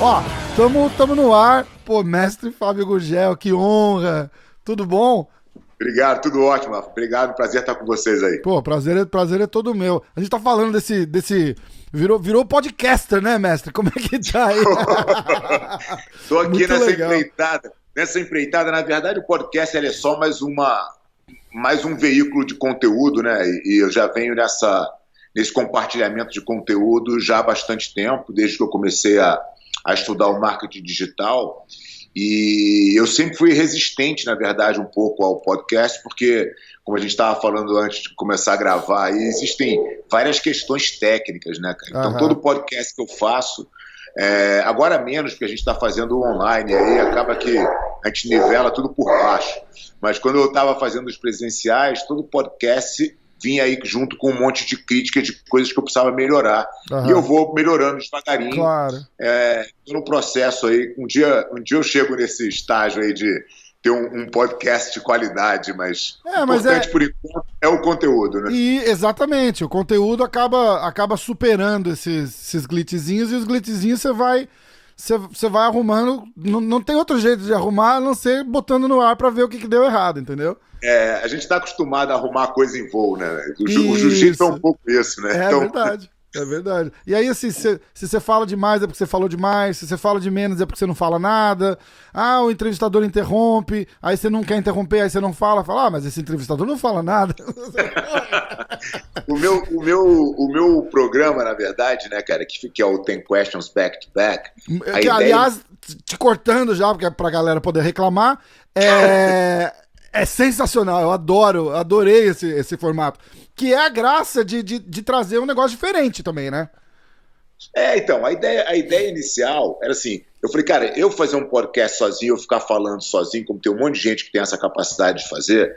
Ó, tamo no ar. Pô, mestre Fábio Gurgel, que honra. Tudo bom? Obrigado, tudo ótimo. Obrigado, prazer estar com vocês aí. Pô, prazer é todo meu. A gente tá falando desse... Virou podcaster, né, mestre? Como é que tá aí? Tô aqui muito nessa legal. empreitada. Nessa empreitada, na verdade, o podcast ele é só mais um veículo de conteúdo, né? E eu já venho nesse compartilhamento de conteúdo já há bastante tempo, desde que eu comecei a estudar o marketing digital. E eu sempre fui resistente, na verdade, um pouco ao podcast, porque, como a gente estava falando antes de começar a gravar, existem várias questões técnicas, né, cara? Então, todo podcast que eu faço, agora menos, porque a gente está fazendo online, aí acaba que a gente nivela tudo por baixo. Mas quando eu estava fazendo os presenciais, todo podcast vinha aí junto com um monte de crítica de coisas que eu precisava melhorar. E eu vou melhorando devagarinho. Claro. No processo aí, um dia eu chego nesse estágio aí de ter um podcast de qualidade, mas o importante por enquanto é o conteúdo, né? E exatamente, o conteúdo acaba superando esses glitchzinhos, e os glitchzinhos você vai arrumando, não tem outro jeito de arrumar a não ser botando no ar pra ver o que deu errado, entendeu? A gente está acostumado a arrumar coisa em voo, né? O jiu-jitsu é um pouco isso, né? É verdade. E aí, assim, se você fala demais é porque você falou demais, se você fala de menos é porque você não fala nada. Ah, o entrevistador interrompe, aí você não quer interromper, aí você não fala, mas esse entrevistador não fala nada. O meu programa, na verdade, né, cara, que é o 10 Questions Back to Back. Aliás, te cortando já, porque é pra galera poder reclamar, é sensacional, eu adorei esse formato. Que é a graça de trazer um negócio diferente também, né? Então, a ideia inicial era assim, eu falei, cara, eu fazer um podcast sozinho, eu ficar falando sozinho, como tem um monte de gente que tem essa capacidade de fazer,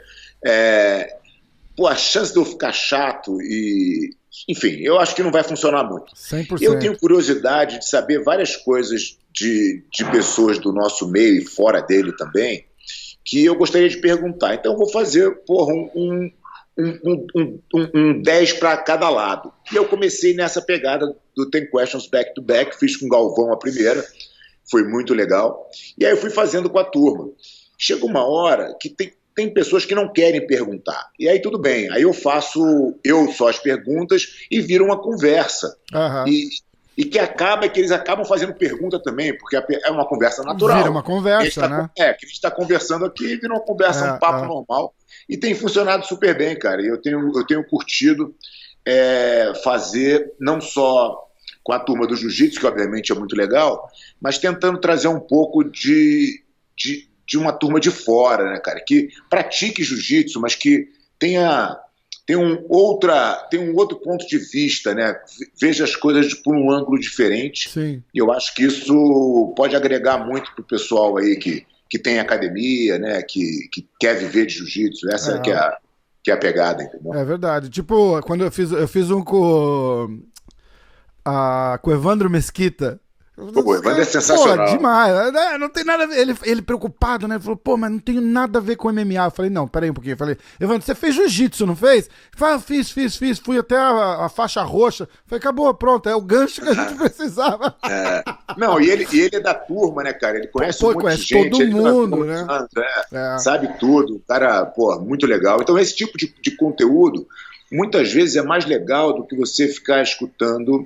a chance de eu ficar chato e... Enfim, eu acho que não vai funcionar muito. 100%. Eu tenho curiosidade de saber várias coisas de pessoas do nosso meio e fora dele também, que eu gostaria de perguntar. Então eu vou fazer, um 10 para cada lado. E eu comecei nessa pegada do 10 Questions Back to Back, fiz com o Galvão a primeira, foi muito legal. E aí eu fui fazendo com a turma. Chega uma hora que tem pessoas que não querem perguntar. E aí tudo bem, aí eu faço só as perguntas e vira uma conversa. E que eles acabam fazendo pergunta também, porque é uma conversa natural. Vira uma conversa, né? Que a gente está conversando aqui, vira uma conversa, um papo normal. E tem funcionado super bem, cara. E eu tenho curtido fazer, não só com a turma do jiu-jitsu, que obviamente é muito legal, mas tentando trazer um pouco de uma turma de fora, né, cara? Que pratique jiu-jitsu, mas que tem um outro ponto de vista, né? Veja as coisas por um ângulo diferente. Sim. E eu acho que isso pode agregar muito pro pessoal aí que tem academia, né? Que quer viver de jiu-jitsu. Essa que é a pegada, entendeu? É verdade. Tipo, quando eu fiz um com o Evandro Mesquita. O Evandro é sensacional. Pô, demais. Não tem nada a ver. Ele preocupado, né? Ele falou, mas não tem nada a ver com MMA. Eu falei, não, peraí um pouquinho. Eu falei, Evandro, você fez jiu-jitsu, não fez? Ele falou, fiz. Fui até a faixa roxa. Eu falei, acabou, pronto. É o gancho que a gente precisava. Não, e ele é da turma, né, cara? Ele conhece um monte de gente. Todo mundo, né? Sabe tudo. Cara, muito legal. Então, esse tipo de conteúdo, muitas vezes é mais legal do que você ficar escutando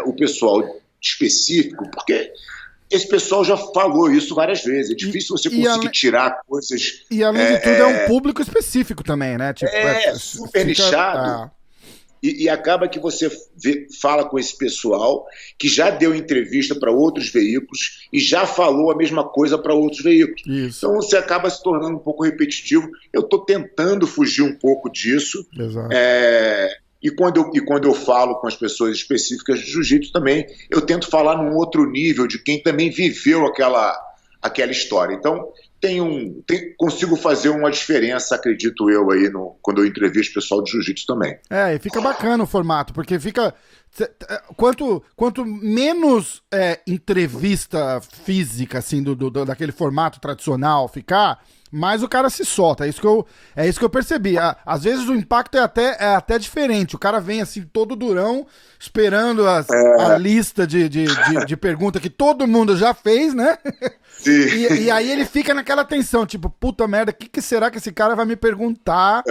o pessoal específico, porque esse pessoal já falou isso várias vezes. É difícil você conseguir tirar coisas... E além de tudo, é um público específico também, né? Tipo, super nichado. E acaba que você fala com esse pessoal que já deu entrevista para outros veículos e já falou a mesma coisa para outros veículos. Isso. Então você acaba se tornando um pouco repetitivo. Eu estou tentando fugir um pouco disso. Exato. E quando eu falo com as pessoas específicas de jiu-jitsu também, eu tento falar num outro nível de quem também viveu aquela história. Então, consigo fazer uma diferença, acredito eu, aí quando eu entrevisto o pessoal de jiu-jitsu também. E fica bacana o formato, porque fica... Quanto menos entrevista física, assim, daquele formato tradicional ficar, mais o cara se solta. É isso que eu percebi. Às vezes o impacto é até diferente. O cara vem assim, todo durão, esperando a lista de perguntas que todo mundo já fez, né? Sim. E aí ele fica naquela tensão, tipo, puta merda, o que será que esse cara vai me perguntar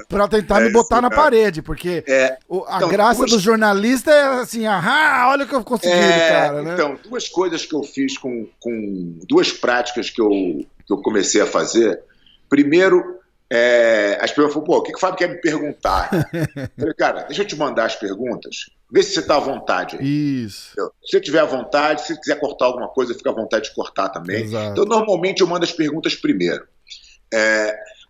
pra tentar me botar na parede? Porque a graça do jornalista é assim, olha o que eu consegui, cara, né? Então, duas coisas que eu fiz com duas práticas que eu comecei a fazer. Primeiro, as pessoas falaram, o que o Fábio quer me perguntar? Eu falei, cara, deixa eu te mandar as perguntas, vê se você está à vontade. Isso. Se você tiver à vontade, se quiser cortar alguma coisa, fica à vontade de cortar também. Exato. Então, normalmente, eu mando as perguntas primeiro.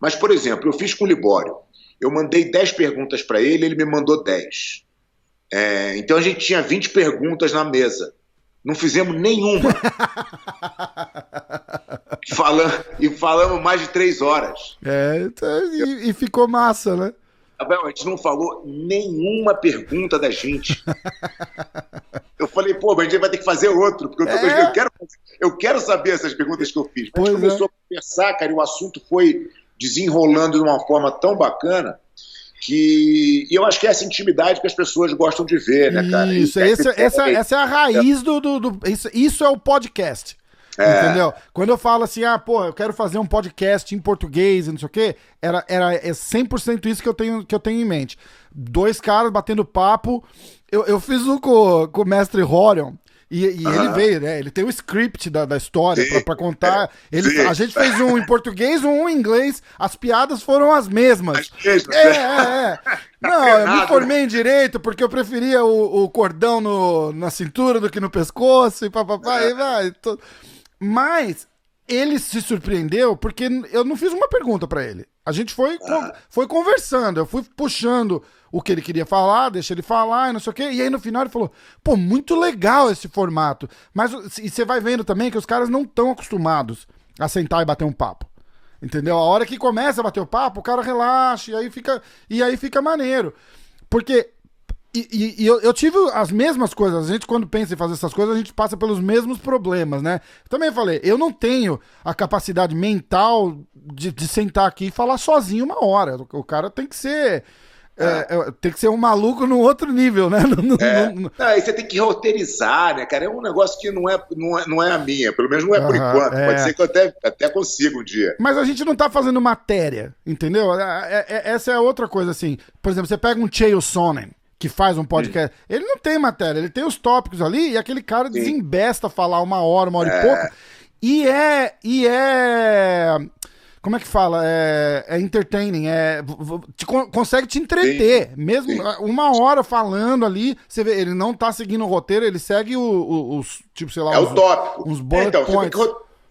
Mas, por exemplo, eu fiz com o Libório. Eu mandei 10 perguntas para ele, ele me mandou 10. Então, a gente tinha 20 perguntas na mesa. Não fizemos nenhuma. Falamos mais de 3 horas. E ficou massa, né? A gente não falou nenhuma pergunta da gente. Eu falei, mas a gente vai ter que fazer outro, porque eu quero saber essas perguntas que eu fiz. A gente começou a conversar, cara, e o assunto foi desenrolando de uma forma tão bacana que eu acho que é essa intimidade que as pessoas gostam de ver, né, cara? Isso, essa é a raiz isso é o podcast. Entendeu? Quando eu falo assim, eu quero fazer um podcast em português e não sei o quê, é 100% isso que eu tenho em mente. 2 caras batendo papo. Eu fiz um com o mestre Horion. E ele veio, né? Ele tem o script da história pra contar. A gente fez um em português, um em inglês. As piadas foram as mesmas. Não, eu me formei em direito porque eu preferia o cordão na cintura do que no pescoço e papapá. E vai. Mas ele se surpreendeu porque eu não fiz uma pergunta pra ele. A gente foi conversando, eu fui puxando o que ele queria falar, deixa ele falar e não sei o quê. E aí no final ele falou, muito legal esse formato. Mas e você vai vendo também que os caras não estão acostumados a sentar e bater um papo. Entendeu? A hora que começa a bater o papo, o cara relaxa e aí fica maneiro. Porque... E eu tive as mesmas coisas. A gente, quando pensa em fazer essas coisas, a gente passa pelos mesmos problemas, né? Também falei, eu não tenho a capacidade mental de sentar aqui e falar sozinho uma hora. O cara tem que ser... tem que ser um maluco num outro nível, né? Aí você tem que roteirizar, né, cara? É um negócio que não é a minha, pelo menos não é por enquanto. Pode ser que eu até consiga um dia. Mas a gente não tá fazendo matéria, entendeu? Essa é outra coisa, assim. Por exemplo, você pega um Chael Sonnen, que faz um podcast, ele não tem matéria, ele tem os tópicos ali e aquele cara desembesta falar uma hora e pouco. E como é que fala? É entertaining, consegue te entreter. Mesmo uma hora falando ali, você vê, ele não tá seguindo o roteiro, ele segue os tipo, sei lá, o tópico. Uns bullet points.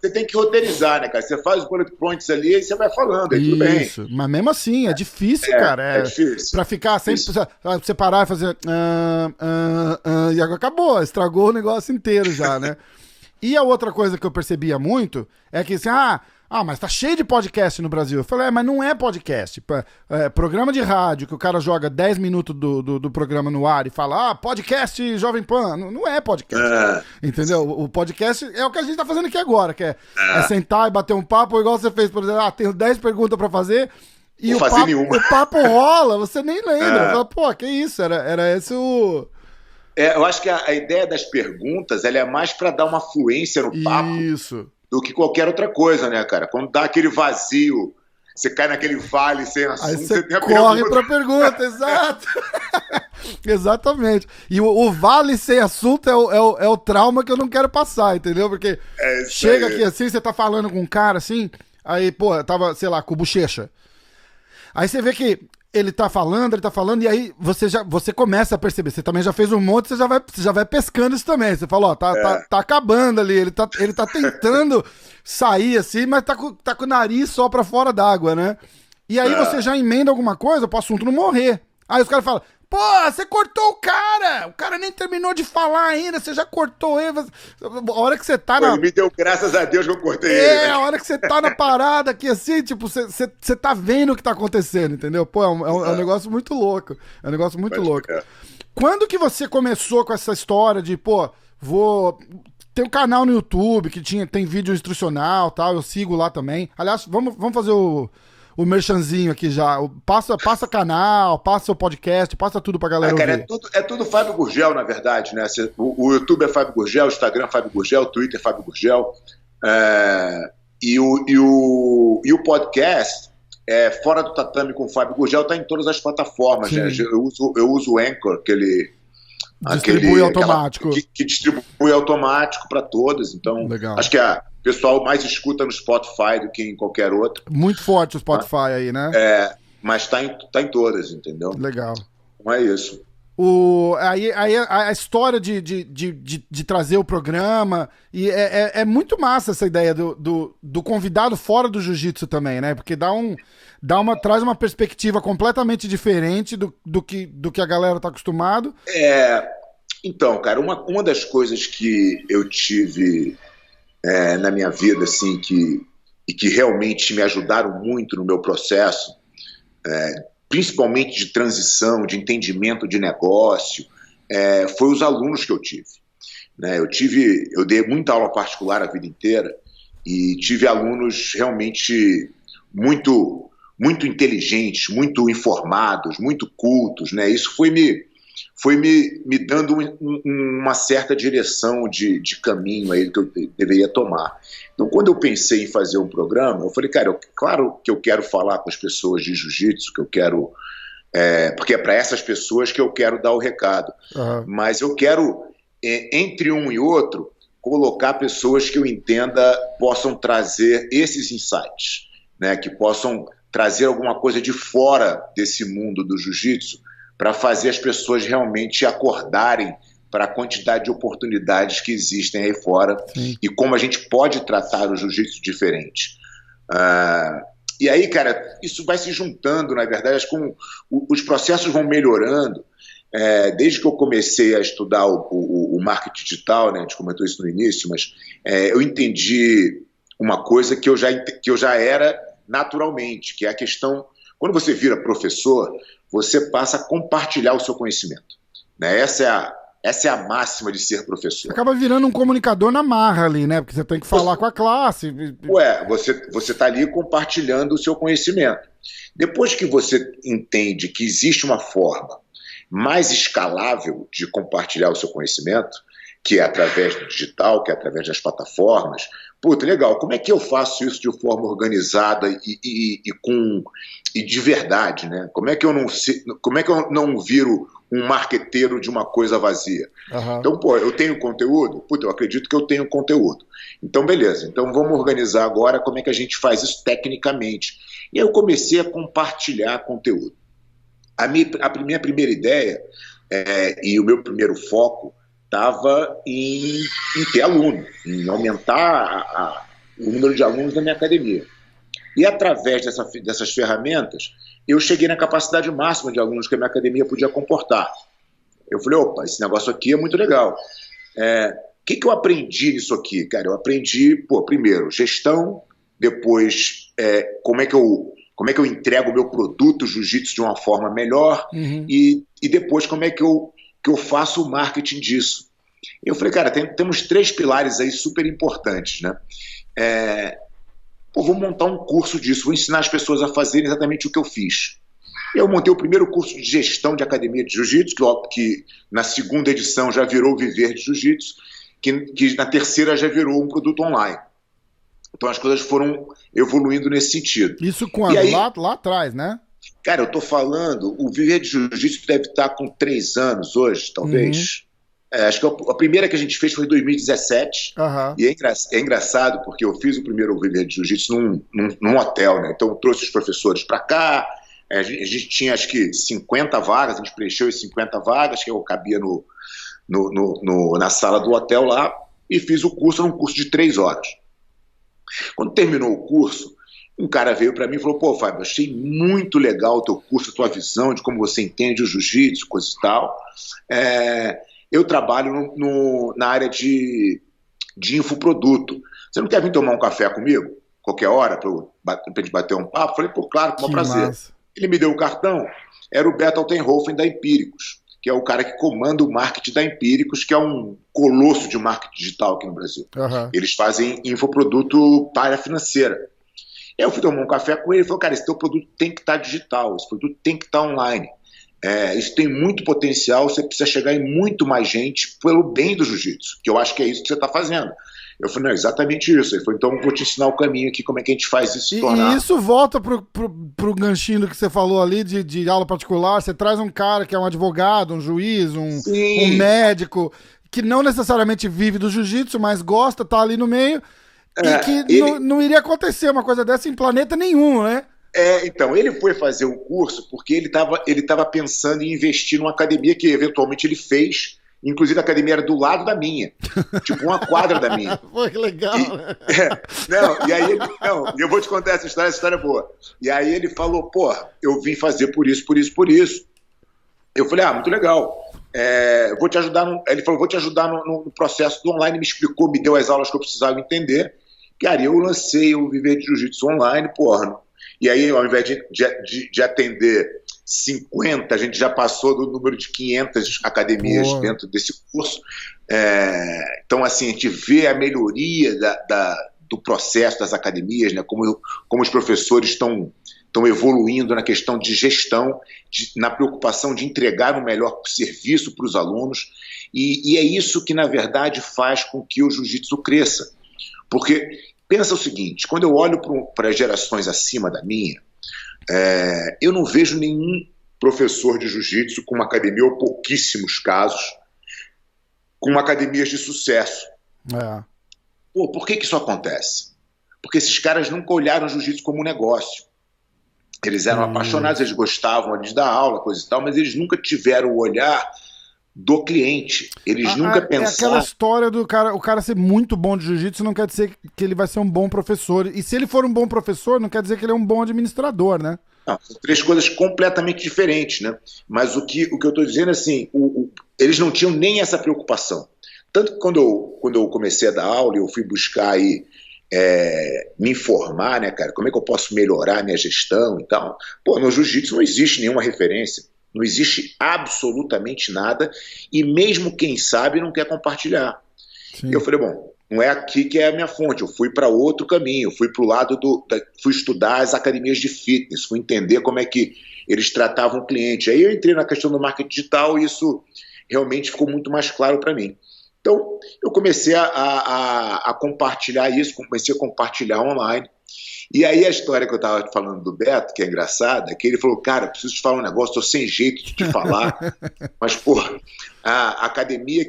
Você tem que roteirizar, né, cara? Você faz os bullet points ali e você vai falando, aí tudo bem. Isso, mas mesmo assim, é difícil, cara. É difícil. Pra ficar sempre, você parar e fazer... e agora acabou, estragou o negócio inteiro já, né? E a outra coisa que eu percebia muito é que assim, mas tá cheio de podcast no Brasil. Eu falei, mas não é podcast. Programa de rádio, que o cara joga 10 minutos do programa no ar e fala, podcast Jovem Pan. Não é podcast. Entendeu? O podcast é o que a gente tá fazendo aqui agora, que é sentar e bater um papo, igual você fez, por exemplo, tenho 10 perguntas pra fazer e o papo rola, você nem lembra. Fala, que isso? Era esse o... eu acho que a ideia das perguntas, ela é mais pra dar uma fluência no papo. Isso. Do que qualquer outra coisa, né, cara? Quando dá aquele vazio, você cai naquele vale sem assunto, aí você tem a corre pra pergunta, exato. Exatamente. E o vale sem assunto é o trauma que eu não quero passar, entendeu? Porque chega aqui assim, você tá falando com um cara assim, aí, tava, sei lá, com o Bochecha. Aí você vê que ele tá falando, e aí você começa a perceber, você também já fez um monte, você já vai pescando isso também. Você fala, tá acabando ali, ele tá tentando sair assim, mas tá com o nariz só pra fora d'água, né? E aí você já emenda alguma coisa pro assunto não morrer. Aí os caras falam, Pô, você cortou o cara nem terminou de falar ainda, você já cortou ele. A hora que você tá Pô, ele me deu graças a Deus que eu cortei ele, né? a hora que você tá na parada aqui, assim, tipo, você tá vendo o que tá acontecendo, entendeu? Pô, é um negócio muito louco. É um negócio muito louco. Quando que você começou com essa história de, pô, tem um canal no YouTube que tem vídeo instrucional e tal, eu sigo lá também. Aliás, vamos fazer o merchanzinho aqui já. Passa canal, passa o podcast, passa tudo pra galera cara, ouvir. é tudo Fábio Gurgel, na verdade, né? O YouTube é Fábio Gurgel, o Instagram é Fábio Gurgel, o Twitter é Fábio Gurgel. E o podcast, Fora do Tatame com o Fábio Gurgel, tá em todas as plataformas, né? Eu uso o Anchor, Distribui automático. Que distribui automático para todos. Então, legal. Acho que o pessoal mais escuta no Spotify do que em qualquer outro. Muito forte o Spotify aí, né? Mas tá em todas, entendeu? Legal. Então é isso. Aí a história de trazer o programa, e muito massa essa ideia do convidado fora do jiu-jitsu também, né? Porque traz uma perspectiva completamente diferente do que a galera tá acostumado. Então, cara, uma das coisas que eu tive na minha vida, assim, e que realmente me ajudaram muito no meu processo, principalmente de transição, de entendimento de negócio, foi os alunos que eu tive. Né? Eu dei muita aula particular a vida inteira e tive alunos realmente muito, muito inteligentes, muito informados, muito cultos. Né? Isso foi me dando uma certa direção de caminho aí que eu deveria tomar. Então, quando eu pensei em fazer um programa, eu falei, cara, claro que eu quero falar com as pessoas de jiu-jitsu, que eu quero... porque é para essas pessoas que eu quero dar o recado. Uhum. Mas eu quero, entre um e outro, colocar pessoas que eu entenda possam trazer esses insights, né? Que possam trazer alguma coisa de fora desse mundo do jiu-jitsu para fazer as pessoas realmente acordarem para a quantidade de oportunidades que existem aí fora. Sim. E como a gente pode tratar o jiu-jitsu diferente. E aí, cara, isso vai se juntando, na verdade, acho que os processos vão melhorando. Desde que eu comecei a estudar o marketing digital, né, a gente comentou isso no início, mas eu entendi uma coisa que eu já era naturalmente, que é a questão, quando você vira professor, você passa a compartilhar o seu conhecimento. Né? Essa é a máxima de ser professor. Acaba virando um comunicador na marra ali, né? Porque você tem que falar com a classe. Você está ali compartilhando o seu conhecimento. Depois que você entende que existe uma forma mais escalável de compartilhar o seu conhecimento, que é através do digital, que é através das plataformas, puta, legal, como é que eu faço isso de forma organizada e de verdade, né? Como é que eu não viro um marqueteiro de uma coisa vazia? Uhum. Então, eu tenho conteúdo? Puta, eu acredito que eu tenho conteúdo. Então, beleza. Então, vamos organizar agora como é que a gente faz isso tecnicamente. E aí eu comecei a compartilhar conteúdo. A minha primeira ideia e o meu primeiro foco estava em ter aluno, em aumentar o número de alunos da minha academia. E através dessas ferramentas, eu cheguei na capacidade máxima de alunos que a minha academia podia comportar. Eu falei, opa, esse negócio aqui é muito legal. O que eu aprendi nisso aqui? Cara, eu aprendi, primeiro, gestão, depois como é que eu entrego o meu produto jiu-jitsu de uma forma melhor, uhum. e depois como é que eu faço o marketing disso. Eu falei, cara, temos 3 pilares aí super importantes, né? Vou montar um curso disso, vou ensinar as pessoas a fazerem exatamente o que eu fiz. Eu montei o primeiro curso de gestão de academia de jiu-jitsu, que na segunda edição já virou Viver de Jiu-Jitsu, que na terceira já virou um produto online. Então as coisas foram evoluindo nesse sentido. Isso quando? Aí, lá atrás, né? Cara, eu tô falando, o Viver de Jiu-Jitsu deve estar com 3 anos hoje, talvez. Uhum. Acho que a primeira que a gente fez foi em 2017. Uhum. E é engraçado, porque eu fiz o primeiro Viver de Jiu-Jitsu num hotel, né? Então eu trouxe os professores para cá, a gente tinha acho que 50 vagas, a gente preencheu as 50 vagas, que eu cabia na sala do hotel lá, e fiz o curso, num curso de 3 horas. Quando terminou o curso, Um cara veio para mim e falou, pô, Fábio, achei muito legal o teu curso, a tua visão de como você entende o jiu-jitsu, coisa e tal. Eu trabalho na área de infoproduto. Você não quer vir tomar um café comigo? Qualquer hora, para gente bater um papo? Falei, pô, claro, com o maior prazer. Massa. Ele me deu o cartão, era o Beto Altenhofen da Empíricos, que é o cara que comanda o marketing da Empíricos, que é um colosso de marketing digital aqui no Brasil. Uhum. Eles fazem infoproduto para área financeira. Eu fui tomar um café com ele e falou, cara, esse teu produto tem que estar digital, esse produto tem que estar online. Isso tem muito potencial, você precisa chegar em muito mais gente pelo bem do jiu-jitsu, que eu acho que é isso que você está fazendo. Eu falei, não, exatamente isso. Ele falou, então eu vou te ensinar o caminho aqui, como é que a gente faz isso se tornar. E isso volta pro ganchinho que você falou ali de aula particular. Você traz um cara que é um advogado, um juiz, um médico, que não necessariamente vive do jiu-jitsu, mas gosta, tá ali no meio, e que não iria acontecer uma coisa dessa em planeta nenhum, né? Então, ele foi fazer o curso porque ele estava pensando em investir numa academia que eventualmente ele fez. Inclusive, a academia era do lado da minha. Tipo, uma quadra da minha. Pô, que legal. Eu vou te contar essa história é boa. E aí ele falou, pô, eu vim fazer por isso, por isso, por isso. Eu falei, muito legal. Vou te ajudar ele falou, vou te ajudar no processo do online, me explicou, me deu as aulas que eu precisava entender. Cara, eu lancei o Viver de Jiu-Jitsu online, porra. E aí, ao invés de atender 50, a gente já passou do número de 500 academias dentro desse curso. Então, assim, a gente vê a melhoria do processo das academias, né? Como os professores estão evoluindo na questão de gestão, na preocupação de entregar o melhor serviço para os alunos. E é isso que, na verdade, faz com que o jiu-jitsu cresça. Porque, pensa o seguinte, quando eu olho para as gerações acima da minha, eu não vejo nenhum professor de jiu-jitsu com uma academia, ou pouquíssimos casos, com uma academia de sucesso. Pô, por que isso acontece? Porque esses caras nunca olharam o jiu-jitsu como um negócio. Eles eram apaixonados, eles gostavam de dar aula, coisa e tal, mas eles nunca tiveram o olhar do cliente. Eles nunca pensaram... É aquela história do cara, o cara ser muito bom de jiu-jitsu não quer dizer que ele vai ser um bom professor. E se ele for um bom professor, não quer dizer que ele é um bom administrador, né? Não, são três coisas completamente diferentes, né? Mas o que eu estou dizendo é assim, eles não tinham nem essa preocupação. Tanto que quando eu comecei a dar aula, eu fui buscar aí me informar, né, cara? Como é que eu posso melhorar a minha gestão e tal? Pô, no jiu-jitsu não existe nenhuma referência. Não existe absolutamente nada, e mesmo quem sabe não quer compartilhar. Sim. Eu falei, bom, não é aqui que é a minha fonte, eu fui para outro caminho, fui para o lado fui estudar as academias de fitness, fui entender como é que eles tratavam o cliente. Aí eu entrei na questão do marketing digital e isso realmente ficou muito mais claro para mim. Então, eu comecei a compartilhar isso, comecei a compartilhar online. E aí a história que eu estava falando do Beto, que é engraçada, é que ele falou, cara, preciso te falar um negócio, estou sem jeito de te falar, mas, pô, a academia,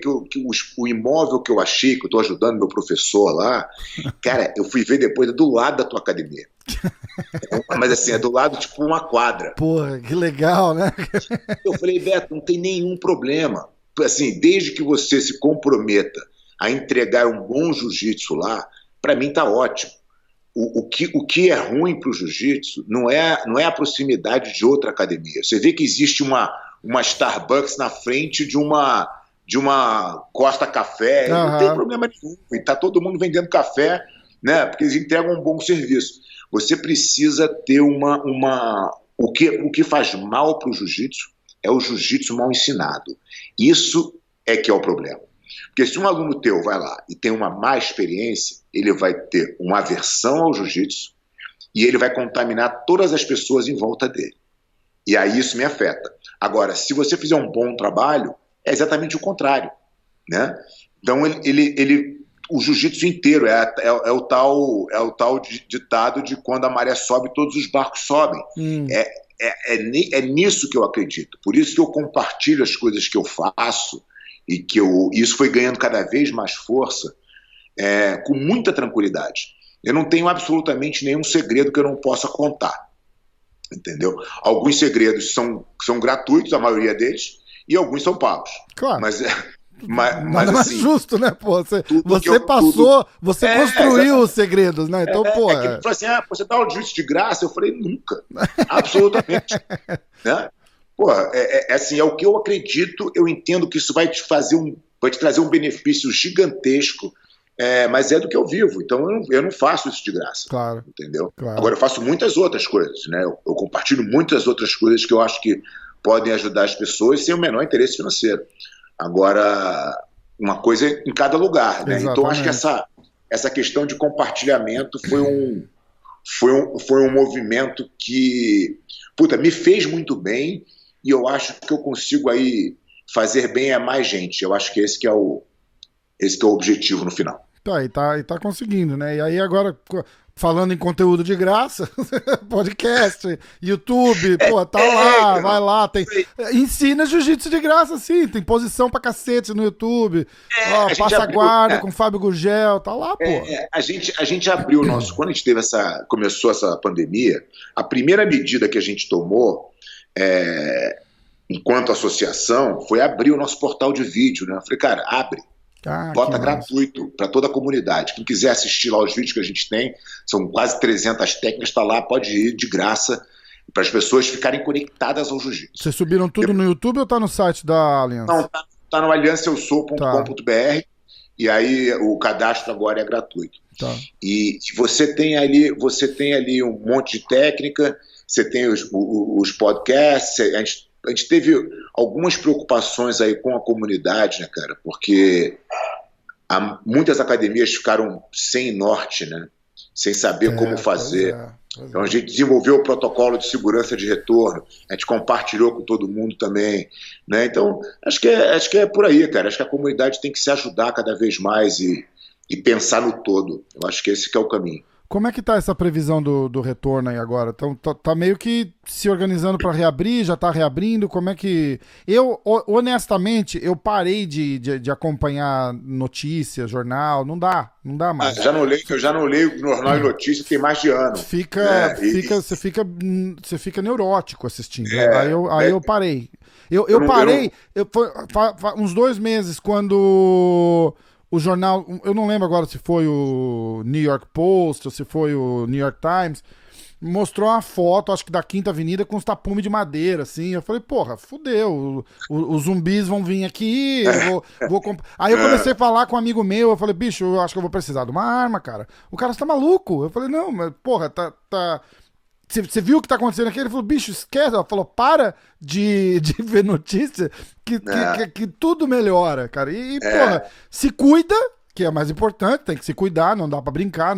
o imóvel que eu achei, que eu estou ajudando meu professor lá, cara, eu fui ver depois, é do lado da tua academia. Mas assim, é do lado, tipo, uma quadra. Porra, que legal, né? Eu falei, Beto, não tem nenhum problema. Assim, desde que você se comprometa a entregar um bom jiu-jitsu lá, para mim tá ótimo. O que é ruim para o jiu-jitsu não é a proximidade de outra academia. Você vê que existe uma Starbucks na frente de uma Costa Café, não tem problema nenhum. E está todo mundo vendendo café, né? Porque eles entregam um bom serviço. Você precisa ter o que faz mal para o jiu-jitsu é o jiu-jitsu mal ensinado. Isso é que é o problema. Porque se um aluno teu vai lá e tem uma má experiência, ele vai ter uma aversão ao jiu-jitsu e ele vai contaminar todas as pessoas em volta dele. E aí isso me afeta. Agora, se você fizer um bom trabalho, é exatamente o contrário, né? Então, o jiu-jitsu inteiro é o tal ditado de quando a maré sobe, todos os barcos sobem. É nisso que eu acredito. Por isso que eu compartilho as coisas que eu faço e que isso foi ganhando cada vez mais força, com muita tranquilidade. Eu não tenho absolutamente nenhum segredo que eu não possa contar, entendeu? Alguns segredos são gratuitos, a maioria deles, e alguns são pagos. Claro. Mas Nada mais assim, justo, né, pô? Você você É, construiu exatamente. os segredos, né? Então, pô. Que ele falou assim: pô, você dá aula de jiu-jitsu de graça? Eu falei: nunca. Absolutamente. Né? Pô, assim, é o que eu acredito, eu entendo que isso vai te trazer um benefício gigantesco, mas é do que eu vivo, então eu não faço isso de graça. Claro. Entendeu? Claro. Agora, eu faço muitas outras coisas, né? Eu compartilho muitas outras coisas que eu acho que podem ajudar as pessoas sem o menor interesse financeiro. Agora, uma coisa em cada lugar, né? Exatamente. Então, acho que essa questão de compartilhamento foi um movimento que, puta, me fez muito bem, e eu acho que eu consigo aí fazer bem a mais gente. Eu acho que esse que é o objetivo no final. E tá conseguindo, né? E aí agora, falando em conteúdo de graça, podcast, YouTube, pô, tá lá, vai lá, ensina jiu-jitsu de graça, sim, tem posição pra cacete no YouTube, passa a guarda com Fábio Gurgel, tá lá, pô. A gente abriu o nosso, quando a gente começou essa pandemia, a primeira medida que a gente tomou, enquanto associação, foi abrir o nosso portal de vídeo, né? Eu falei, cara, abre. Bota gratuito para toda a comunidade. Quem quiser assistir lá os vídeos que a gente tem, são quase 300 técnicas, está lá, pode ir de graça, para as pessoas ficarem conectadas ao jiu-jitsu. Vocês subiram tudo no YouTube ou tá no site da Aliança? Não, tá no aliançaeusou.com.br, e aí o cadastro agora é gratuito. Tá. E você tem ali um monte de técnica, você tem os podcasts, a gente teve algumas preocupações aí com a comunidade, né, cara? Porque muitas academias ficaram sem norte, né? Sem saber como fazer. Então a gente desenvolveu o protocolo de segurança de retorno, a gente compartilhou com todo mundo também, né? Então acho que é por aí, cara. Acho que a comunidade tem que se ajudar cada vez mais e pensar no todo. Eu acho que esse que é o caminho. Como é que tá essa previsão do retorno aí agora? Então, tá meio que se organizando para reabrir, já tá reabrindo, como é que... honestamente, eu parei de acompanhar notícias, jornal, não dá mais. Eu já não leio jornal e notícia tem mais de ano. Você fica neurótico assistindo. Aí eu parei. Eu parei uns 2 meses, quando... O jornal, eu não lembro agora se foi o New York Post ou se foi o New York Times, mostrou uma foto, acho que da Quinta Avenida, com os tapumes de madeira, assim. Eu falei, porra, fudeu, os zumbis vão vir aqui, Aí eu comecei a falar com um amigo meu, eu falei, bicho, eu acho que eu vou precisar de uma arma, cara. O cara está maluco. Eu falei, não, mas porra, tá... Você viu o que tá acontecendo aqui? Ele falou, bicho, esquece. Ela falou, para de ver notícia que tudo melhora, cara. Porra, se cuida, que é mais importante, tem que se cuidar, não dá pra brincar,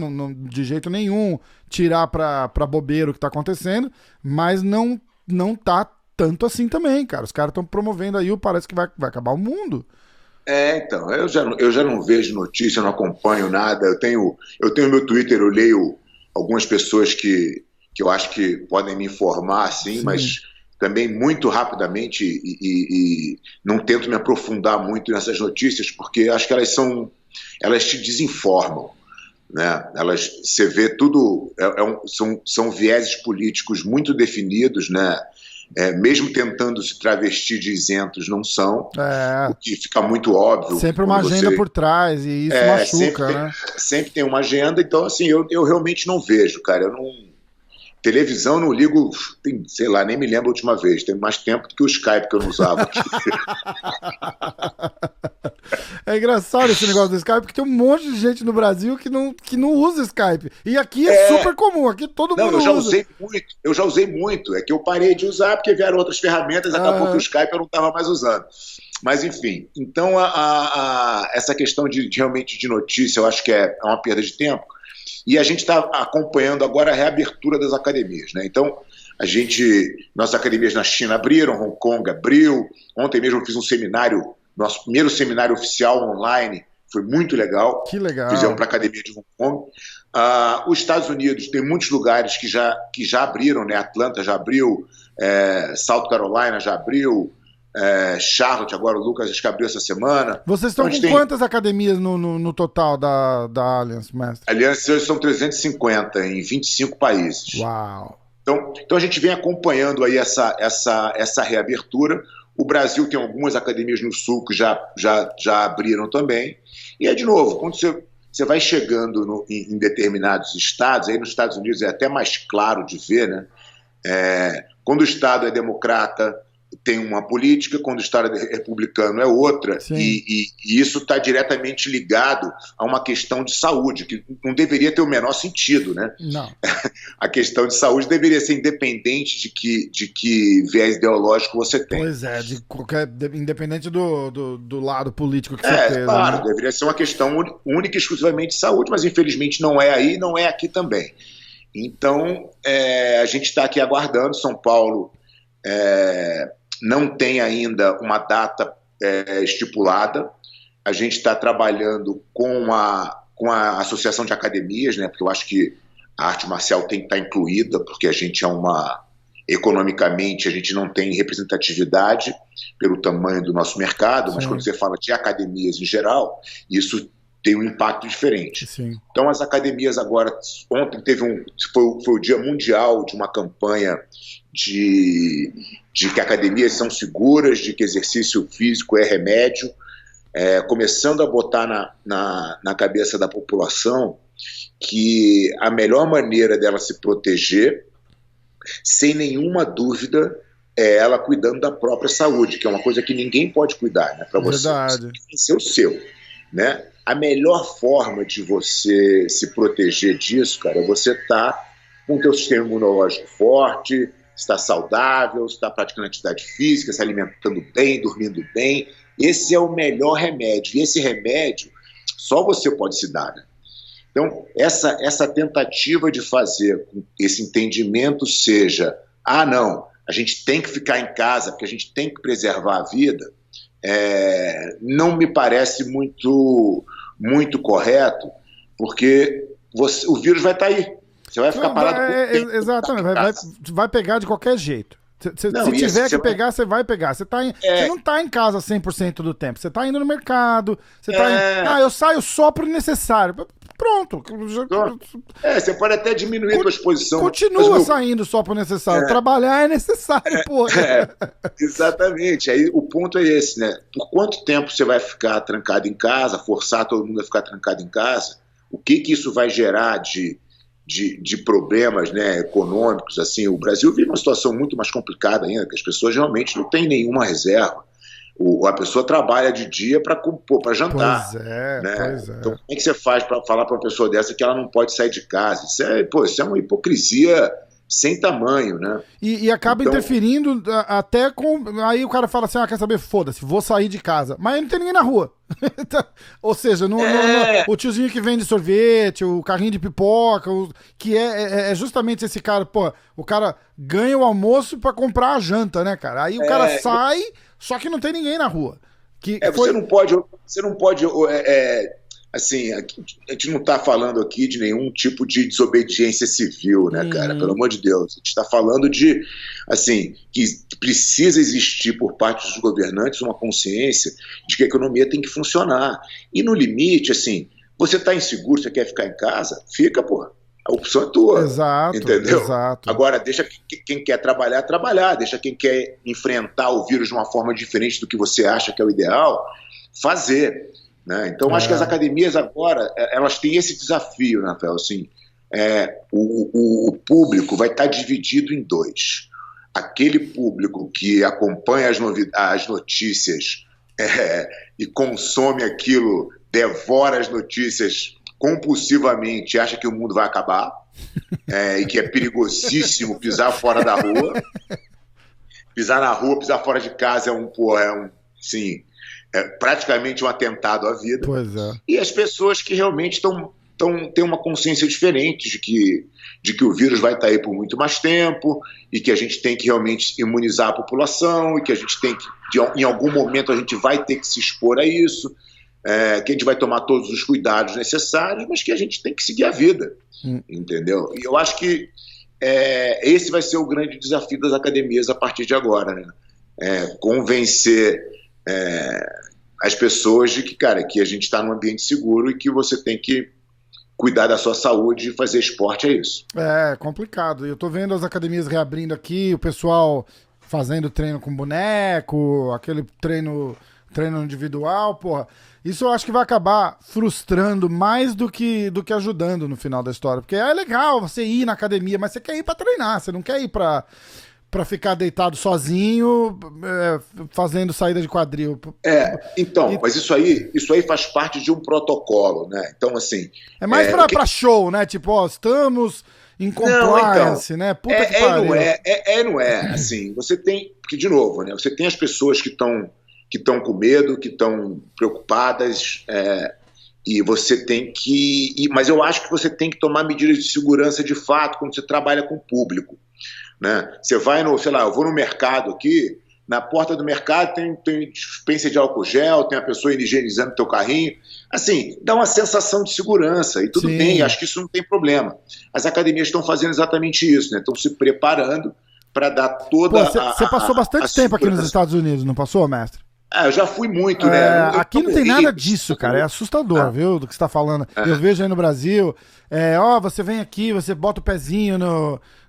de jeito nenhum tirar pra bobeira o que tá acontecendo, mas não tá tanto assim também, cara. Os caras estão promovendo aí, parece que vai acabar o mundo. Então, eu já não vejo notícia, não acompanho nada. Eu tenho meu Twitter, eu leio algumas pessoas que eu acho que podem me informar, assim, mas também muito rapidamente e não tento me aprofundar muito nessas notícias, porque acho que elas te desinformam, né? Você vê tudo, são vieses políticos muito definidos, né? Mesmo tentando se travestir de isentos, não são, o que fica muito óbvio. Sempre uma agenda por trás, e isso machuca, né? Sempre tem uma agenda, então assim, eu realmente não vejo, cara, eu não... Televisão não ligo, sei lá, nem me lembro a última vez. Tem mais tempo do que o Skype que eu não usava aqui. É engraçado esse negócio do Skype, porque tem um monte de gente no Brasil que não usa Skype. E aqui é super comum, aqui todo mundo usa. Eu já usei muito. É que eu parei de usar porque vieram outras ferramentas, acabou que o Skype eu não estava mais usando. Mas enfim, então essa questão realmente de notícia, eu acho que é uma perda de tempo. E a gente está acompanhando agora a reabertura das academias, né? Então, nossas academias na China abriram, Hong Kong abriu. Ontem mesmo eu fiz um seminário, nosso primeiro seminário oficial online, foi muito legal. Que legal. Fizemos para a academia de Hong Kong. Os Estados Unidos tem muitos lugares que já abriram, né? Atlanta já abriu, South Carolina já abriu, Charlotte, agora o Lucas acho que abriu essa semana. Vocês estão com quantas academias no total da Aliança, mestre? Aliança hoje são 350 em 25 países. Uau! Então a gente vem acompanhando aí essa reabertura. O Brasil tem algumas academias no Sul que já abriram também. E, de novo, quando você vai chegando em determinados estados, aí nos Estados Unidos é até mais claro de ver, né? Quando o Estado é democrata, tem uma política, quando o Estado é republicano é outra, e isso está diretamente ligado a uma questão de saúde, que não deveria ter o menor sentido, né? Não. A questão de saúde deveria ser independente de que viés ideológico você tem. Pois é, independente do lado político que você tem. Claro, né? Deveria ser uma questão única e exclusivamente de saúde, mas infelizmente não é aí, não é aqui também. Então, a gente está aqui aguardando. São Paulo não tem ainda uma data estipulada. A gente está trabalhando com a Associação de Academias, né, porque eu acho que a arte marcial tem que estar incluída, porque a gente economicamente, a gente não tem representatividade pelo tamanho do nosso mercado, mas quando você fala de academias em geral, isso tem um impacto diferente. Sim. Então, as academias agora, ontem foi o Dia Mundial de uma campanha de que academias são seguras, de que exercício físico é remédio, começando a botar na cabeça da população que a melhor maneira dela se proteger, sem nenhuma dúvida, é ela cuidando da própria saúde, que é uma coisa que ninguém pode cuidar, né, para você. Você tem que ser o seu, né? A melhor forma de você se proteger disso, cara, é você estar com o teu sistema imunológico forte, estar saudável, estar praticando atividade física, se alimentando bem, dormindo bem. Esse é o melhor remédio. E esse remédio só você pode se dar, né? Então, essa tentativa de fazer com que esse entendimento seja, não, a gente tem que ficar em casa porque a gente tem que preservar a vida, não me parece muito correto, porque o vírus vai estar aí. Você vai ficar parado por tempo. Exatamente, vai pegar de qualquer jeito. Se tiver que pegar, você vai pegar. Você não está em casa 100% do tempo. Você está indo no mercado. Você tá eu saio só pro necessário. Pronto. Você pode até diminuir a sua exposição. Continua saindo só pro necessário. Trabalhar é necessário, porra. Exatamente. Aí o ponto é esse, né? Por quanto tempo você vai ficar trancado em casa, forçar todo mundo a ficar trancado em casa? O que isso vai gerar de problemas, né, econômicos? Assim, o Brasil vive uma situação muito mais complicada ainda, que as pessoas realmente não têm nenhuma reserva. A pessoa trabalha de dia para jantar. Pois é. Então, como é que você faz para falar para uma pessoa dessa que ela não pode sair de casa? Isso é uma hipocrisia sem tamanho, né? E acaba interferindo até com... Aí o cara fala assim, quer saber? Foda-se, vou sair de casa. Mas não tem ninguém na rua. Ou seja, o tiozinho que vende sorvete, o carrinho de pipoca, que é justamente esse cara, o cara ganha o almoço pra comprar a janta, né, cara? Aí o cara sai, só que não tem ninguém na rua. Você não pode assim, a gente não está falando aqui de nenhum tipo de desobediência civil, né, cara? Pelo amor de Deus. A gente está falando de, assim, que precisa existir por parte dos governantes uma consciência de que a economia tem que funcionar. E no limite, assim, você está inseguro, você quer ficar em casa? Fica, porra. A opção é tua. Exato, entendeu? Exato. Agora, deixa quem quer trabalhar, deixa quem quer enfrentar o vírus de uma forma diferente do que você acha que é o ideal, fazer. Né? Então, acho que as academias agora, elas têm esse desafio, né, Rafael? Assim, o público vai estar dividido em dois. Aquele público que acompanha as notícias e consome aquilo, devora as notícias compulsivamente, acha que o mundo vai acabar e que é perigosíssimo pisar fora da rua. Pisar na rua, pisar fora de casa é praticamente um atentado à vida. Pois é. E as pessoas que realmente têm uma consciência diferente de que o vírus vai estar aí por muito mais tempo e que a gente tem que realmente imunizar a população e que a gente tem que, em algum momento, a gente vai ter que se expor a isso, que a gente vai tomar todos os cuidados necessários, mas que a gente tem que seguir a vida, entendeu? E eu acho que esse vai ser o grande desafio das academias a partir de agora, né? Convencer as pessoas de que, cara, que a gente está num ambiente seguro e que você tem que cuidar da sua saúde e fazer esporte, é isso. É complicado. Eu tô vendo as academias reabrindo aqui, o pessoal fazendo treino com boneco, aquele treino individual, porra. Isso eu acho que vai acabar frustrando mais do que ajudando no final da história. Porque é legal você ir na academia, mas você quer ir pra treinar, você não quer ir pra ficar deitado sozinho, fazendo saída de quadril. Então, mas isso aí faz parte de um protocolo, né? Então, assim... É mais pra show, né? Tipo, ó, estamos em compliance, né? Puta que pariu. Não é. Assim, você tem... Porque, de novo, né? Você tem as pessoas que estão com medo, que estão preocupadas, e você tem que... Mas eu acho que você tem que tomar medidas de segurança de fato quando você trabalha com o público, né? Você vai eu vou no mercado aqui, na porta do mercado tem dispensa de álcool gel, tem a pessoa higienizando o teu carrinho, assim, dá uma sensação de segurança, e tudo bem, acho que isso não tem problema. As academias estão fazendo exatamente isso, né? Estão se preparando para dar toda Você passou bastante tempo aqui nos Estados Unidos, não passou, mestre? Eu já fui muito, né? Aqui não tem nada disso, cara. É assustador, viu, do que você tá falando. Eu vejo aí no Brasil, você vem aqui, você bota o pezinho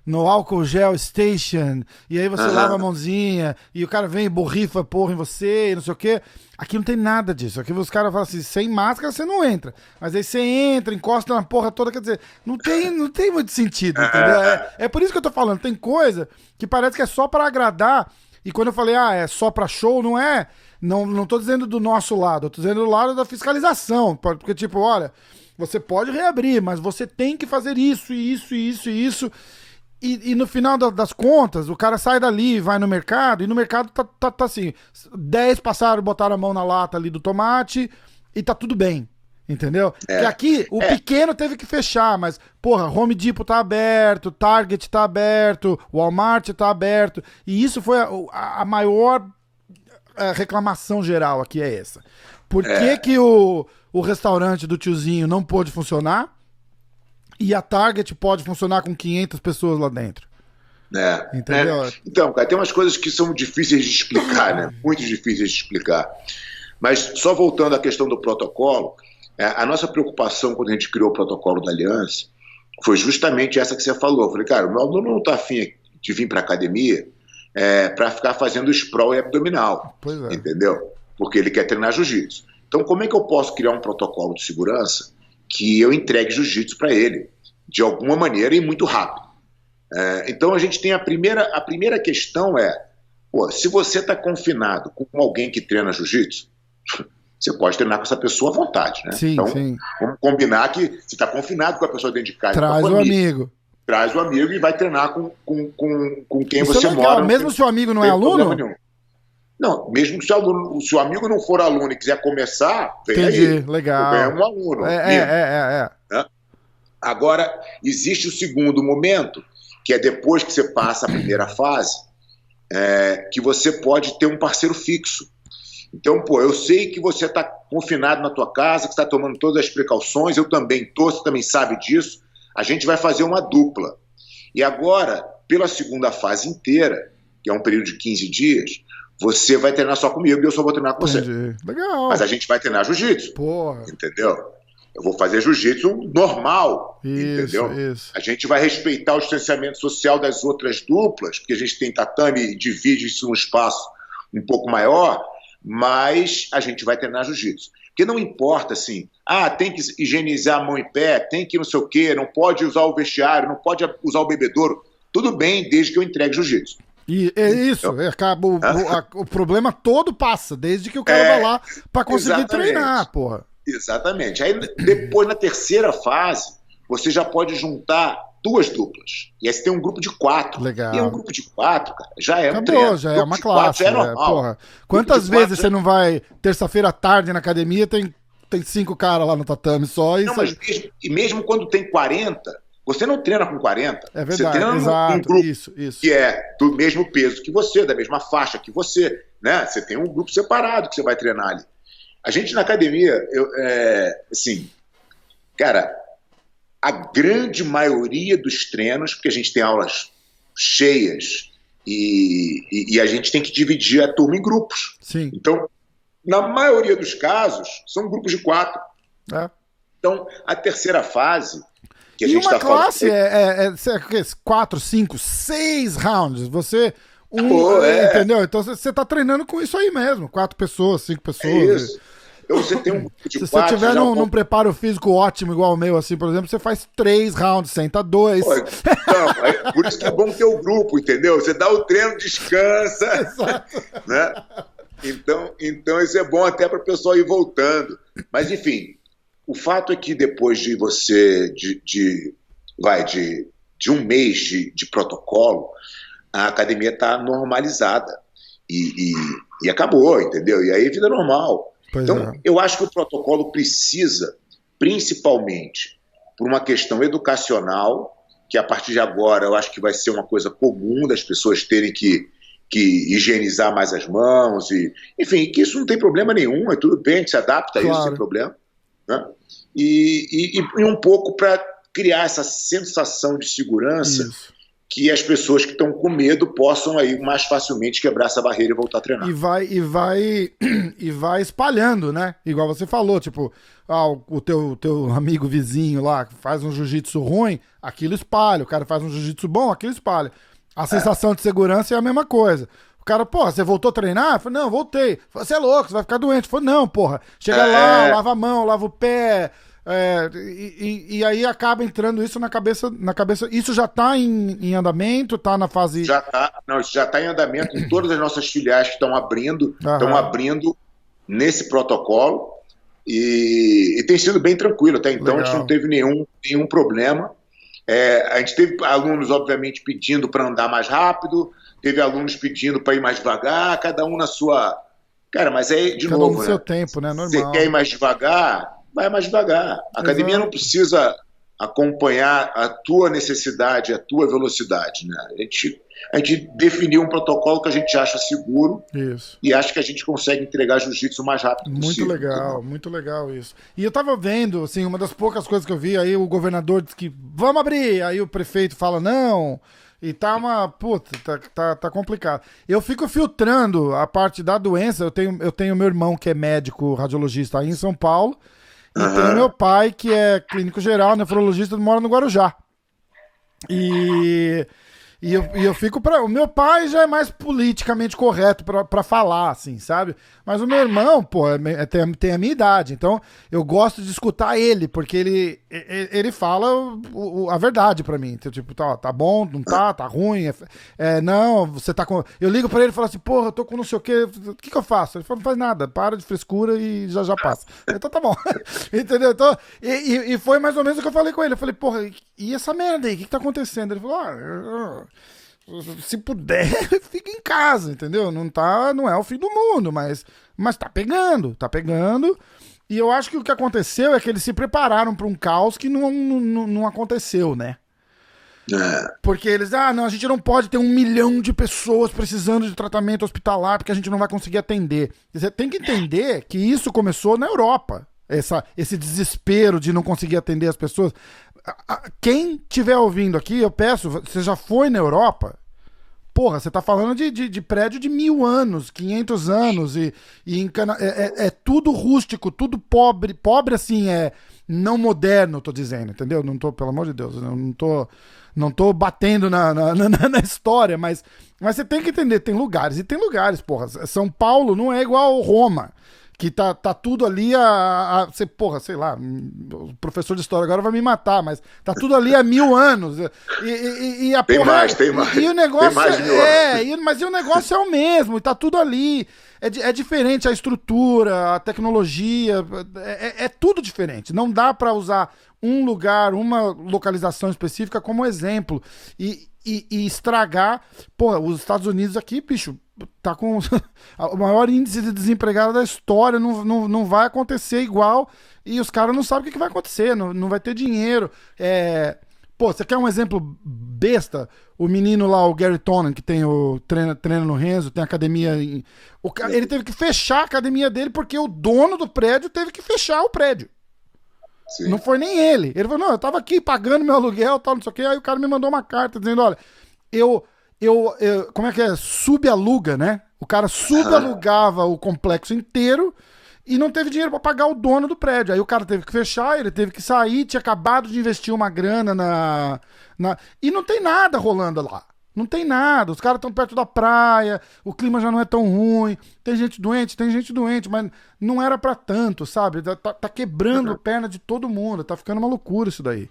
no álcool gel station, e aí você lava a mãozinha, e o cara vem e borrifa porra em você, e não sei o quê. Aqui não tem nada disso. Aqui os caras falam assim, sem máscara você não entra. Mas aí você entra, encosta na porra toda, quer dizer, não tem muito sentido, entendeu? É por isso que eu tô falando, tem coisa que parece que é só pra agradar, e quando eu falei, é só pra show, não é... Não tô dizendo do nosso lado, eu tô dizendo do lado da fiscalização. Porque, tipo, olha, você pode reabrir, mas você tem que fazer isso, isso, isso e isso. E no final das contas, o cara sai dali, vai no mercado, e no mercado tá assim, 10 passaram, botaram a mão na lata ali do tomate, e tá tudo bem. Entendeu? Porque aqui, o pequeno teve que fechar, mas, porra, Home Depot tá aberto, Target tá aberto, Walmart tá aberto, e isso foi a maior... A reclamação geral aqui é essa. Por que o restaurante do tiozinho não pôde funcionar e a Target pode funcionar com 500 pessoas lá dentro? Entendeu? Então, cara, tem umas coisas que são difíceis de explicar, né? Muito difíceis de explicar. Mas só voltando à questão do protocolo, a nossa preocupação quando a gente criou o protocolo da Aliança foi justamente essa que você falou. Eu falei, cara, o meu aluno não está afim de vir para a academia para ficar fazendo sprawl e abdominal, entendeu? Porque ele quer treinar jiu-jitsu. Então, como é que eu posso criar um protocolo de segurança que eu entregue jiu-jitsu para ele, de alguma maneira e muito rápido? Então, a gente tem a primeira questão se você está confinado com alguém que treina jiu-jitsu, você pode treinar com essa pessoa à vontade, né? Sim, então, sim. Vamos combinar que você está confinado com a pessoa dentro de casa. Traz o amigo. Traz o amigo e vai treinar com quem isso você mora. Mesmo se o amigo não é aluno? Não, mesmo se o amigo não for aluno e quiser começar, vem aí. Legal. Vem um aluno. Agora, existe o segundo momento, que é depois que você passa a primeira fase, que você pode ter um parceiro fixo. Então, eu sei que você está confinado na tua casa, que está tomando todas as precauções, eu também estou, você também sabe disso. A gente vai fazer uma dupla. E agora, pela segunda fase inteira, que é um período de 15 dias, você vai treinar só comigo e eu só vou treinar com você. Legal. Mas a gente vai treinar jiu-jitsu. Porra. Entendeu? Eu vou fazer jiu-jitsu normal. Entendeu? Isso. A gente vai respeitar o distanciamento social das outras duplas, porque a gente tem tatame e divide isso num espaço um pouco maior, mas a gente vai treinar jiu-jitsu. Porque não importa, assim, tem que higienizar a mão e pé, tem que não sei o quê, não pode usar o vestiário, não pode usar o bebedouro. Tudo bem, desde que eu entregue jiu-jitsu. E é isso, o problema todo passa, desde que o cara vá lá pra conseguir treinar, porra. Exatamente. Aí depois, na terceira fase, você já pode juntar 2 duplas. E aí você tem um grupo de 4. Legal. E um grupo de 4, cara, já é um treino. treino. Já é uma classe. Já é normal. Porra. Quantas vezes você não vai terça-feira à tarde na academia, tem 5 caras lá no tatame só. Mas mesmo quando tem 40, você não treina com 40. É verdade, você treina exato. Um grupo isso. que é do mesmo peso que você, da mesma faixa que você. Né? Você tem um grupo separado que você vai treinar ali. A gente na academia, assim, cara, a grande maioria dos treinos, porque a gente tem aulas cheias e a gente tem que dividir a turma em grupos. Sim. Então, na maioria dos casos, são grupos de 4. Então, a terceira fase que a gente está falando... E uma classe é 4, 5, 6 rounds. Pô, Entendeu? Então você tá treinando com isso aí mesmo. 4 pessoas, 5 pessoas. É isso. Então você tem um grupo de Se você 4... tiver num preparo físico ótimo, igual o meu, assim, por exemplo, você faz 3 rounds, senta 2. Pô, então, por isso que é bom ter o grupo, entendeu? Você dá o treino, descansa. Exato. Né? Então isso é bom até para o pessoal ir voltando. Mas, enfim, o fato é que depois de você, de um mês de protocolo, a academia está normalizada e acabou, entendeu? E aí é vida normal. Pois então, é. eu acho que o protocolo precisa, principalmente por uma questão educacional, que a partir de agora eu acho que vai ser uma coisa comum das pessoas terem que higienizar mais as mãos, enfim, que isso não tem problema nenhum, é tudo bem, a gente se adapta a isso sem problema. Né? E um pouco para criar essa sensação de segurança, isso, que as pessoas que estão com medo possam aí mais facilmente quebrar essa barreira e voltar a treinar. E vai espalhando, né? Igual você falou, tipo, o teu amigo vizinho lá que faz um jiu-jitsu ruim, aquilo espalha. O cara faz um jiu-jitsu bom, aquilo espalha. A sensação de segurança é a mesma coisa. O cara, porra, você voltou a treinar? Eu falei, não, voltei. Você é louco, você vai ficar doente. Eu falei, não, porra, chega lá, lava a mão, lava o pé. E aí acaba entrando isso na cabeça. Isso já tá em andamento, tá na fase... Já tá em andamento em todas as nossas filiais que estão abrindo nesse protocolo e tem sido bem tranquilo. Até então, legal. A gente não teve nenhum problema. A gente teve alunos, obviamente, pedindo para andar mais rápido, teve alunos pedindo para ir mais devagar, cada um na sua... Cara, mas é de novo, no seu tempo, né? Normal. Você quer ir mais devagar, vai mais devagar. A academia não precisa acompanhar a tua necessidade, a tua velocidade, né? A gente definiu um protocolo que a gente acha seguro. Isso. E acha que a gente consegue entregar jiu-jitsu o mais rápido possível. Muito legal isso. E eu tava vendo, assim, uma das poucas coisas que eu vi, aí o governador disse que vamos abrir, aí o prefeito fala não, e tá uma... Puta, tá complicado. Eu fico filtrando a parte da doença, eu tenho meu irmão que é médico radiologista aí em São Paulo, e tenho meu pai que é clínico geral, nefrologista, mora no Guarujá. E eu fico o meu pai já é mais politicamente correto pra falar, assim, sabe? Mas o meu irmão, pô, tem a minha idade, então eu gosto de escutar ele, porque ele fala a verdade pra mim. Então, tipo, tá bom, não tá ruim, não, você tá com... Eu ligo pra ele e falo assim, porra, eu tô com não sei o quê, o que eu faço? Ele fala, não faz nada, para de frescura e já passa. Então tá bom, entendeu? Então, e foi mais ou menos o que eu falei com ele. Eu falei, porra, e essa merda aí, o que tá acontecendo? Ele falou, se puder, fica em casa, entendeu? Não é o fim do mundo, mas tá pegando. E eu acho que o que aconteceu é que eles se prepararam para um caos que não aconteceu, né? Porque eles, não, a gente não pode ter 1 milhão de pessoas precisando de tratamento hospitalar porque a gente não vai conseguir atender. Você tem que entender que isso começou na Europa. Esse desespero de não conseguir atender as pessoas. Quem estiver ouvindo aqui, eu peço, você já foi na Europa? Porra, você tá falando de prédio de 1000 anos, 500 anos, é tudo rústico, tudo pobre assim, não moderno, tô dizendo, entendeu? Não tô, pelo amor de Deus, não tô batendo na história, mas você tem que entender, tem lugares, porra. São Paulo não é igual Roma, que tá tudo ali porra, sei lá, o professor de história agora vai me matar, mas tá tudo ali há 1000 anos. E a tem porra, mais. E o negócio tem mais de 1000 anos. Mas o negócio é o mesmo, tá tudo ali. É diferente a estrutura, a tecnologia, é tudo diferente. Não dá pra usar um lugar, uma localização específica como exemplo e estragar. Porra, os Estados Unidos aqui, bicho, tá com o maior índice de desempregado da história, não vai acontecer igual, e os caras não sabem o que vai acontecer, não vai ter dinheiro. Pô, você quer um exemplo besta? O menino lá, o Gary Tonin, que tem treina no Renzo, tem academia... ele teve que fechar a academia dele porque o dono do prédio teve que fechar o prédio. Sim. Não foi nem ele. Ele falou, não, eu tava aqui pagando meu aluguel, tal, não sei o quê, aí o cara me mandou uma carta dizendo, olha, como é que é? Subaluga, né? O cara subalugava o complexo inteiro e não teve dinheiro pra pagar o dono do prédio. Aí o cara teve que fechar, ele teve que sair, tinha acabado de investir uma grana e não tem nada rolando lá. Não tem nada. Os caras estão perto da praia, o clima já não é tão ruim. Tem gente doente, mas não era pra tanto, sabe? Tá quebrando a perna de todo mundo. Tá ficando uma loucura isso daí.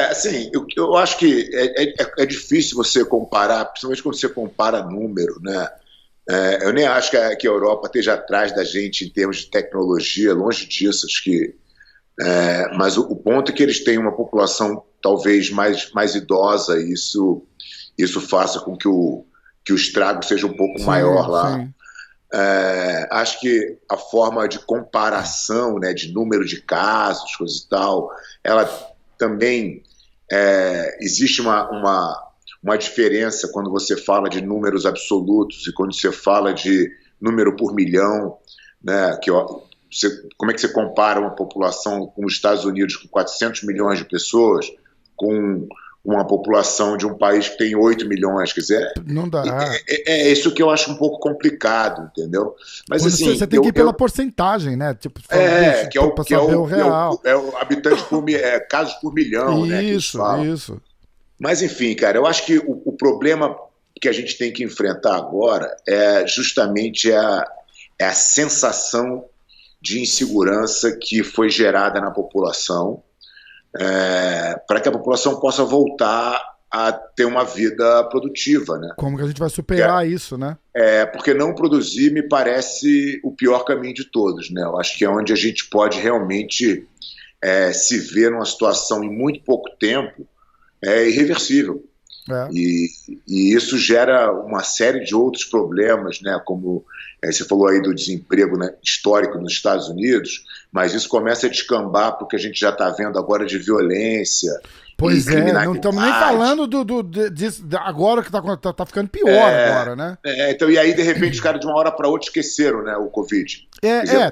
Assim, eu acho que é difícil você comparar, principalmente quando você compara número, né? Eu nem acho que a Europa esteja atrás da gente em termos de tecnologia, longe disso. Acho que, mas o ponto é que eles têm uma população talvez mais idosa, e isso faça com que o estrago seja um pouco maior lá. Sim. Acho que a forma de comparação, né, de número de casos, coisa e tal, ela também existe uma diferença quando você fala de números absolutos e quando você fala de número por milhão, né, como é que você compara uma população com os Estados Unidos com 400 milhões de pessoas com uma população de um país que tem 8 milhões, quer dizer, não dá. Isso que eu acho um pouco complicado, entendeu? Mas assim, você tem que ir pela porcentagem, né? Tipo, que é o real. É o habitante casos por milhão, né? Isso. Mas enfim, cara, eu acho que o problema que a gente tem que enfrentar agora é justamente a sensação de insegurança que foi gerada na população, para que a população possa voltar a ter uma vida produtiva, né? Como que a gente vai superar isso, né? Porque não produzir me parece o pior caminho de todos, né? Eu acho que é onde a gente pode realmente se ver numa situação em muito pouco tempo irreversível. E isso gera uma série de outros problemas, né? Como você falou aí do desemprego, né, histórico nos Estados Unidos, mas isso começa a descambar porque a gente já está vendo agora de violência. Pois não estamos nem falando disso agora que tá ficando pior agora, né? Então, e aí, de repente, os caras de uma hora para outra esqueceram, né, o Covid.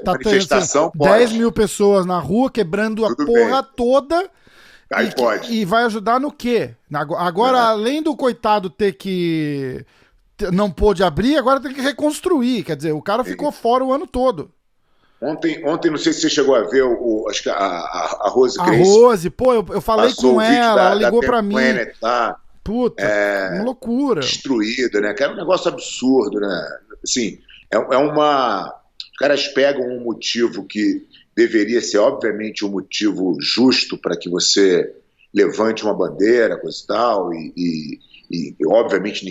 Tá manifestação tendo 10 mil pessoas na rua quebrando a porra toda. Aí pode. E vai ajudar no quê? Agora, além do coitado ter que... não pôde abrir, agora tem que reconstruir. Quer dizer, o cara ficou fora o ano todo. Ontem, não sei se você chegou a ver, acho que a Rose Grace. A Rose, pô, eu falei com ela ligou pra mim. Tá, puta, uma loucura. Destruída, né? Que era um negócio absurdo, né? Assim, os caras pegam um motivo que deveria ser, obviamente, um motivo justo para que você levante uma bandeira, coisa e tal, e obviamente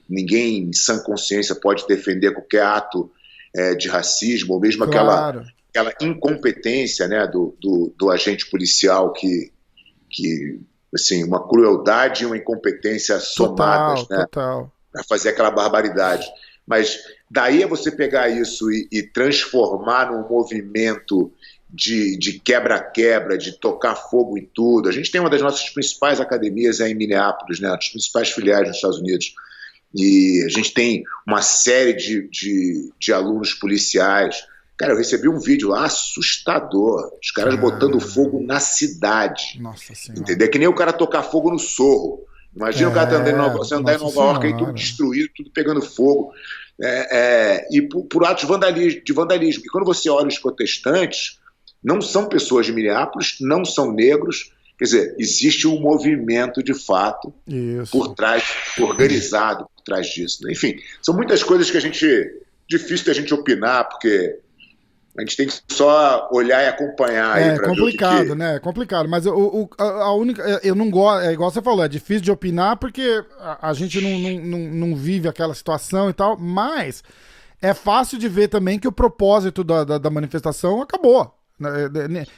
ninguém em sã consciência pode defender qualquer ato de racismo, ou mesmo aquela incompetência, né, do agente policial que assim, uma crueldade e uma incompetência somadas, né, para fazer aquela barbaridade. Mas daí é você pegar isso e transformar num movimento de quebra-quebra, de tocar fogo em tudo. A gente tem uma das nossas principais academias em Minneapolis, né, as principais filiais nos Estados Unidos, e a gente tem uma série de alunos policiais. Cara, eu recebi um vídeo lá assustador, os caras botando fogo na cidade. Nossa Senhora. Entendeu? É que nem o cara tocar fogo no Sorro. Imagina o cara tá andando você andar em Nova York aí, tudo destruído, tudo pegando fogo. E por atos de vandalismo. E quando você olha os protestantes, não são pessoas de Minneapolis, não são negros. Quer dizer, existe um movimento de fato por trás, organizado por trás disso. Enfim, são muitas coisas que difícil da gente opinar, porque a gente tem que só olhar e acompanhar. É complicado, né? É complicado. Mas a única. Eu não gosto. É igual você falou, é difícil de opinar porque a gente não vive aquela situação e tal. Mas é fácil de ver também que o propósito da manifestação acabou.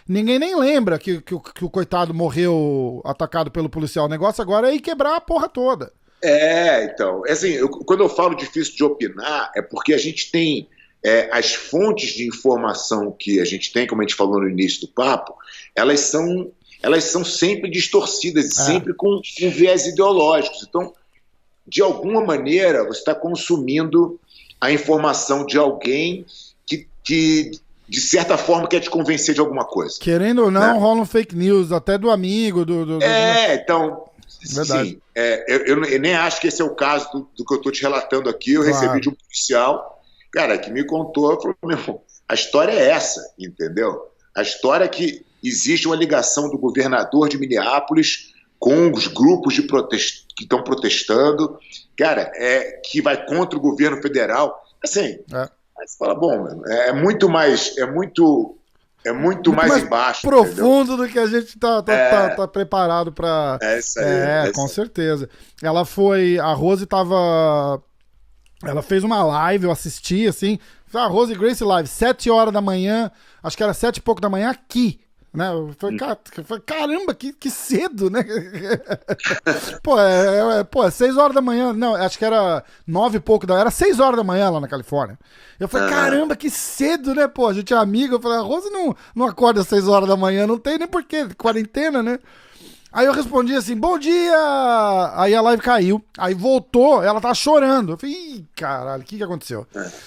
Ninguém nem lembra que o coitado morreu atacado pelo policial. O negócio agora é ir quebrar a porra toda. Então, assim, quando eu falo difícil de opinar, é porque a gente tem as fontes de informação que a gente tem, como a gente falou no início do papo, elas são sempre distorcidas, sempre com viés ideológicos. Então, de alguma maneira, você está consumindo a informação de alguém que de certa forma quer te convencer de alguma coisa. Querendo ou não, rolam fake news, até do amigo. Então, sim, eu nem acho que esse é o caso do que eu estou te relatando aqui. Eu recebi de um policial, cara, que me contou, falou, meu, a história é essa, entendeu? A história é que existe uma ligação do governador de Minneapolis com os grupos que estão protestando, cara, que vai contra o governo federal. Assim, aí você fala, bom, é muito mais embaixo. Profundo, entendeu? Do que a gente tá preparado para. É isso aí. Com certeza. A Rose ela fez uma live, eu assisti, assim, a Rose Gracie Live, 7 horas da manhã, acho que era 7 e pouco da manhã aqui, né? Foi caramba, que cedo, né? Pô, 6 horas da manhã, não, acho que era 9 e pouco, era 6 horas da manhã lá na Califórnia. Eu falei, caramba, que cedo, né? Pô, a gente é amigo, eu falei, a Rose não acorda às 6 horas da manhã, não tem nem porquê, quarentena, né? Aí eu respondi assim, bom dia! Aí a live caiu, aí voltou, ela tava chorando. Eu falei, ih, caralho, o que aconteceu?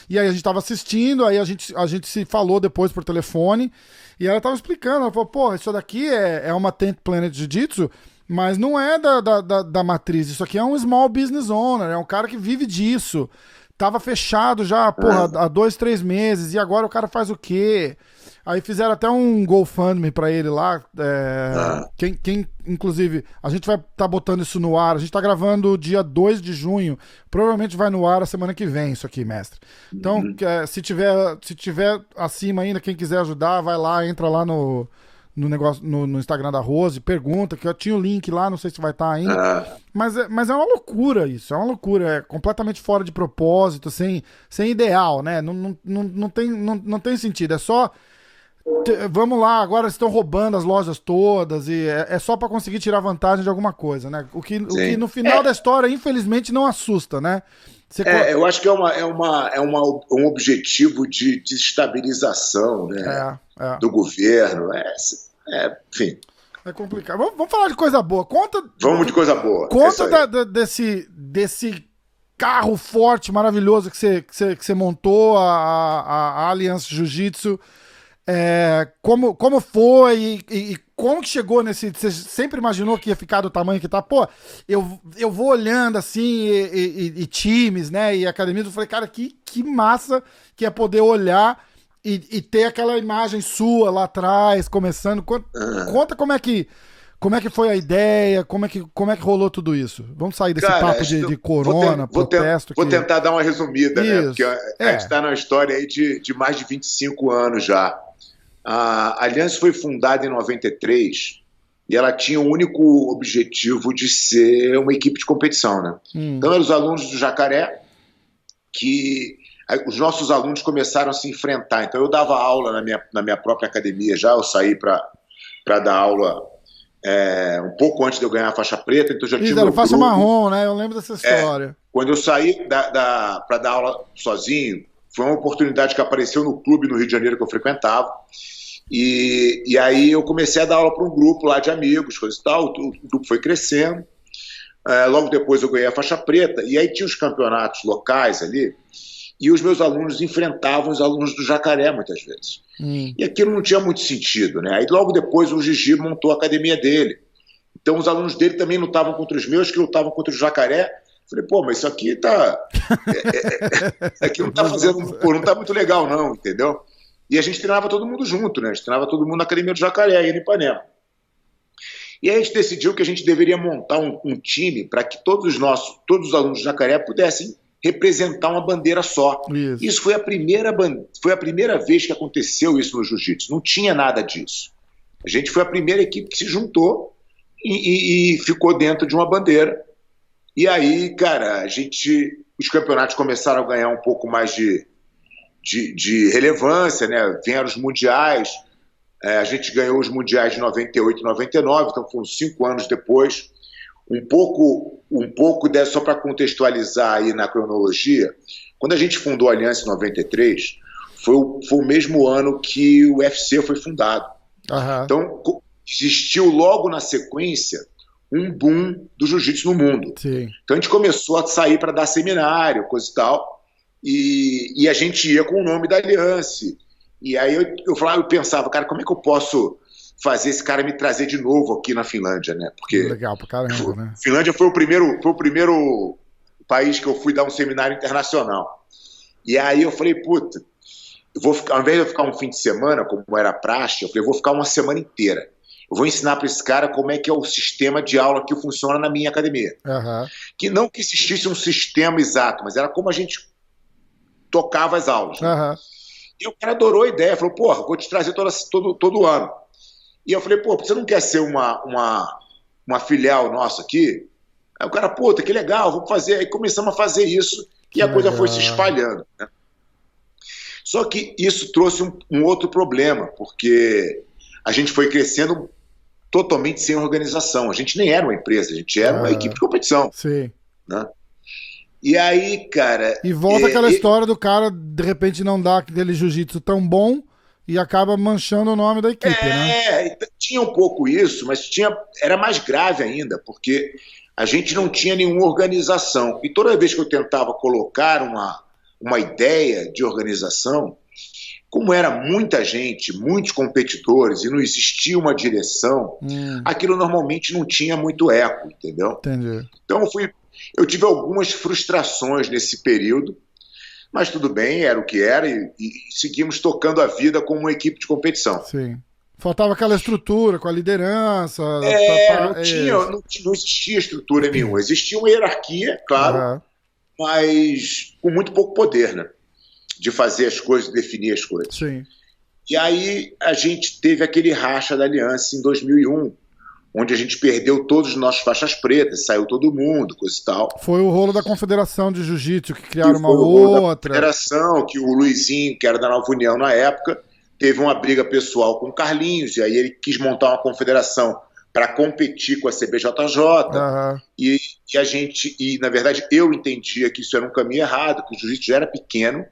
E aí a gente tava assistindo, aí a gente se falou depois por telefone, e ela tava explicando, ela falou, pô, isso daqui é uma Tent Planet Jiu-Jitsu, mas não é da matriz, isso aqui é um small business owner, é um cara que vive disso. Tava fechado já, porra, há 2, 3 meses, e agora o cara faz o quê? Aí fizeram até um GoFundMe pra ele lá. Quem, inclusive, a gente vai estar botando isso no ar. A gente tá gravando dia 2 de junho. Provavelmente vai no ar a semana que vem, isso aqui, mestre. Então, se tiver acima ainda, quem quiser ajudar, vai lá, entra lá no negócio, no Instagram da Rose, pergunta, que eu tinha o link lá, não sei se vai estar ainda. Mas é uma loucura isso, é uma loucura. É completamente fora de propósito, sem ideal, né? Não tem sentido, é só. Vamos lá, agora estão roubando as lojas todas e é só para conseguir tirar vantagem de alguma coisa, né? O que no final da história, infelizmente, não assusta, né? Eu acho que é um objetivo de desestabilização, né? Do governo. Enfim. É complicado. Vamos falar de coisa boa. Vamos de coisa boa. Conta desse carro forte, maravilhoso que você montou, a Aliança Jiu-Jitsu. Como foi e como que chegou nesse... Você sempre imaginou que ia ficar do tamanho que tá? Pô, eu vou olhando assim, e times, né, e academias, eu falei, cara, que massa que é poder olhar e ter aquela imagem sua lá atrás, começando. Conta como é que foi a ideia, como é que rolou tudo isso? Vamos sair desse papo de corona, protesto. Vou tentar dar uma resumida, né? Porque a gente está numa história aí de mais de 25 anos já. A Aliança foi fundada em 93 e ela tinha o único objetivo de ser uma equipe de competição, né? Então eram os alunos do Jacaré que... Os nossos alunos começaram a se enfrentar. Então eu dava aula na minha própria academia já, eu saí para dar aula um pouco antes de eu ganhar a faixa preta, então já tive faixa marrom, né? Eu lembro dessa história. Quando eu saí para dar aula sozinho, foi uma oportunidade que apareceu no clube no Rio de Janeiro que eu frequentava. E aí eu comecei a dar aula para um grupo lá de amigos, coisa e tal, o grupo foi crescendo, logo depois eu ganhei a faixa preta, e aí tinha os campeonatos locais ali, e os meus alunos enfrentavam os alunos do Jacaré muitas vezes. E aquilo não tinha muito sentido, né? Aí logo depois o Gigi montou a academia dele, então os alunos dele também lutavam contra os meus, que lutavam contra o Jacaré. Falei, pô, mas isso aqui tá... isso aqui não tá não tá muito legal não, entendeu? E a gente treinava todo mundo junto, né? A gente treinava todo mundo na Academia do Jacaré, aí no Ipanema. E aí a gente decidiu que a gente deveria montar um time para que todos os alunos do Jacaré pudessem representar uma bandeira só. Isso foi a primeira vez que aconteceu isso no Jiu-Jitsu. Não tinha nada disso. A gente foi a primeira equipe que se juntou e ficou dentro de uma bandeira. E aí, cara, os campeonatos começaram a ganhar um pouco mais de relevância, né? Vieram os mundiais, a gente ganhou os mundiais de 98 e 99, então foram 5 anos depois. Um pouco dessa, só para contextualizar aí na cronologia, quando a gente fundou a Aliança em 93, foi o mesmo ano que o UFC foi fundado. Então existiu logo na sequência um boom do jiu-jitsu no mundo. Sim. Então a gente começou a sair para dar seminário, coisa e tal, e a gente ia com o nome da Aliança. E aí eu pensava, cara, como é que eu posso fazer esse cara me trazer de novo aqui na Finlândia, né? Porque legal pra caramba, né? Finlândia foi o primeiro país que eu fui dar um seminário internacional. E aí eu falei, puta, ao invés de eu ficar um fim de semana, como era praxe, eu falei, eu vou ficar uma semana inteira. eu vou ensinar para esse cara como é que é o sistema de aula que funciona na minha academia. Aham. Que não que existisse um sistema exato, mas era como a gente tocava as aulas. Né? Aham. E o cara adorou a ideia, falou, porra, vou te trazer todo ano. E eu falei, pô, você não quer ser uma filial nossa aqui? Aí o cara, puta, que legal, vamos fazer. Aí começamos a fazer isso e a coisa foi se espalhando. Né? Só que isso trouxe um outro problema, porque a gente foi crescendo totalmente sem organização. A gente nem era uma empresa, a gente era uma equipe de competição. Sim. Né? E aí, cara... E volta aquela história do cara, de repente, não dar aquele jiu-jitsu tão bom e acaba manchando o nome da equipe, né? Tinha um pouco isso, mas era mais grave ainda, porque a gente não tinha nenhuma organização. E toda vez que eu tentava colocar uma ideia de organização, como era muita gente, muitos competidores, e não existia uma direção, aquilo normalmente não tinha muito eco, entendeu? Entendi. Então eu tive algumas frustrações nesse período, mas tudo bem, era o que era, e seguimos tocando a vida como uma equipe de competição. Sim. Faltava aquela estrutura com a liderança. Não existia estrutura nenhuma. Existia uma hierarquia, claro, mas com muito pouco poder, né? De fazer as coisas, de definir as coisas. Sim. E aí a gente teve aquele racha da aliança em 2001, onde a gente perdeu todos os nossos faixas pretas, saiu todo mundo, coisa e tal. Foi o rolo da Confederação de Jiu-Jitsu que criaram uma outra. Confederação, que o Luizinho, que era da Nova União na época, teve uma briga pessoal com o Carlinhos, e aí ele quis montar uma confederação para competir com a CBJJ, e na verdade eu entendia que isso era um caminho errado, que o jiu-jitsu já era pequeno,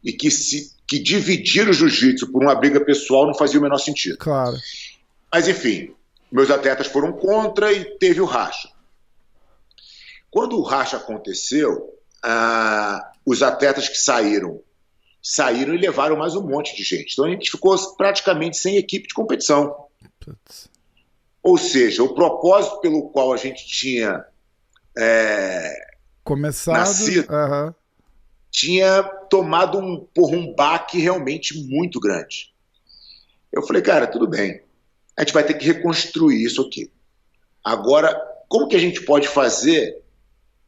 e que dividir o jiu-jitsu por uma briga pessoal não fazia o menor sentido. Claro. Mas enfim, meus atletas foram contra e teve o racha. Quando o racha aconteceu, os atletas que saíram e levaram mais um monte de gente. Então a gente ficou praticamente sem equipe de competição. Putz. Ou seja, o propósito pelo qual a gente tinha nascido tinha tomado um baque realmente muito grande. Eu falei, cara, tudo bem, a gente vai ter que reconstruir isso aqui. Agora, como que a gente pode fazer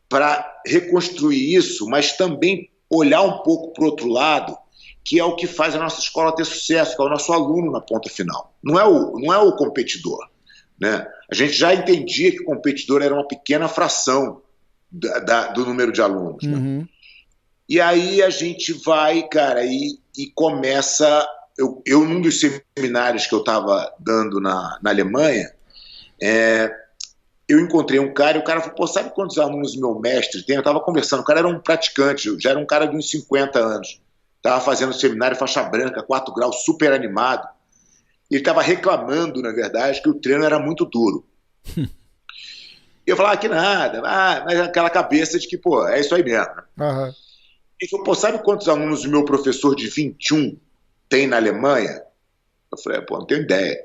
para reconstruir isso, mas também olhar um pouco para o outro lado, que é o que faz a nossa escola ter sucesso, que é o nosso aluno na ponta final. Não é o competidor. Né? A gente já entendia que o competidor era uma pequena fração do número de alunos. Né? E aí a gente vai, cara, e começa... Eu, num dos seminários que eu estava dando na Alemanha, eu encontrei um cara, e o cara falou, pô, sabe quantos alunos meu mestre tem? Eu estava conversando, o cara era um praticante, já era um cara de uns 50 anos. Estava fazendo seminário faixa branca, 4 graus, super animado. Ele estava reclamando, na verdade, que o treino era muito duro. E eu falava, que nada, mas aquela cabeça de que, pô, é isso aí mesmo. Uhum. Ele falou, pô, sabe quantos alunos o meu professor de 21 tem na Alemanha? Eu falei, pô, não tenho ideia.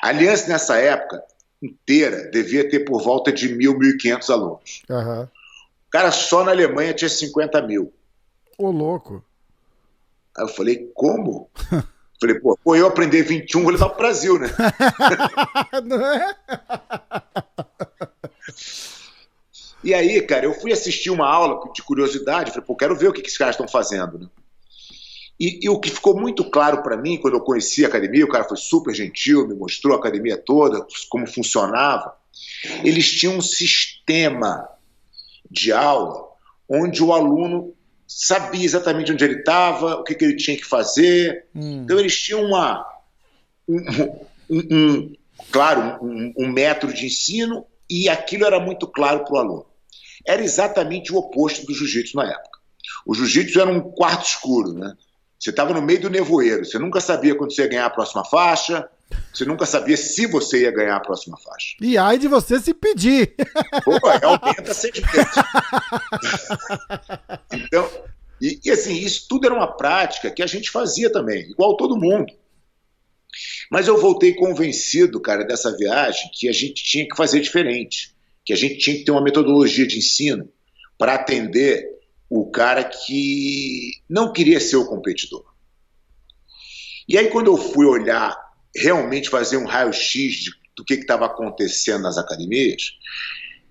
A Aliança, nessa época inteira, devia ter por volta de 1.000, 1.500 alunos. Uhum. O cara só na Alemanha tinha 50 mil. Ô, louco. Aí eu falei, como? Falei, pô, eu aprender 21, vou levar pro Brasil, né? Não é? E aí, cara, eu fui assistir uma aula de curiosidade, falei, pô, quero ver o que esses caras estão fazendo, né? E o que ficou muito claro para mim, quando eu conheci a academia, o cara foi super gentil, me mostrou a academia toda, como funcionava. Eles tinham um sistema de aula onde o aluno sabia exatamente onde ele estava, o que ele tinha que fazer. Então eles tinham um método de ensino, e aquilo era muito claro para o aluno. Era exatamente o oposto do jiu-jitsu na época. O jiu-jitsu era um quarto escuro, né? Você estava no meio do nevoeiro, você nunca sabia quando você ia ganhar a próxima faixa, você nunca sabia se você ia ganhar a próxima faixa. E ai de você se pedir. Pô, aumenta sempre. Então, e assim, isso tudo era uma prática que a gente fazia também, igual todo mundo. Mas eu voltei convencido, cara, dessa viagem, que a gente tinha que fazer diferente, que a gente tinha que ter uma metodologia de ensino para atender o cara que não queria ser o competidor. E aí, quando eu fui olhar realmente fazer um raio-x do que estava acontecendo nas academias,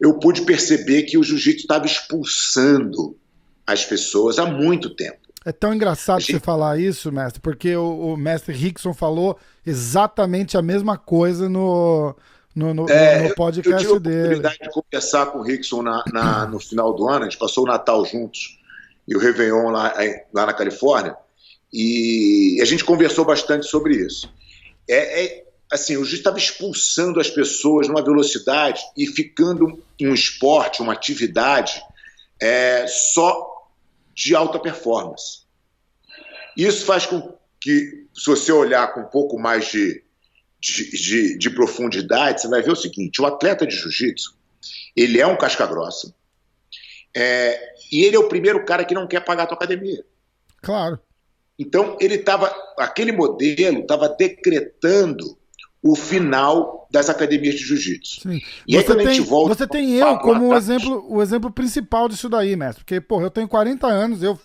eu pude perceber que o jiu-jitsu estava expulsando as pessoas há muito tempo. É tão engraçado você falar isso, mestre, porque o mestre Rickson falou exatamente a mesma coisa no podcast eu tive a dele. oportunidade de conversar com o Rickson no final do ano, a gente passou o Natal juntos e o Réveillon lá na Califórnia, e a gente conversou bastante sobre isso. Assim, o jiu-jitsu estava expulsando as pessoas numa velocidade e ficando um esporte, uma atividade só de alta performance. Isso faz com que, se você olhar com um pouco mais de profundidade, você vai ver o seguinte: o atleta de jiu-jitsu, ele é um casca-grossa, e ele é o primeiro cara que não quer pagar a tua academia. Claro. Então, aquele modelo estava decretando o final das academias de jiu-jitsu. E aí, quando a gente volta, você tem eu como o exemplo principal disso daí, mestre. Porque, porra, eu tenho 40 anos, eu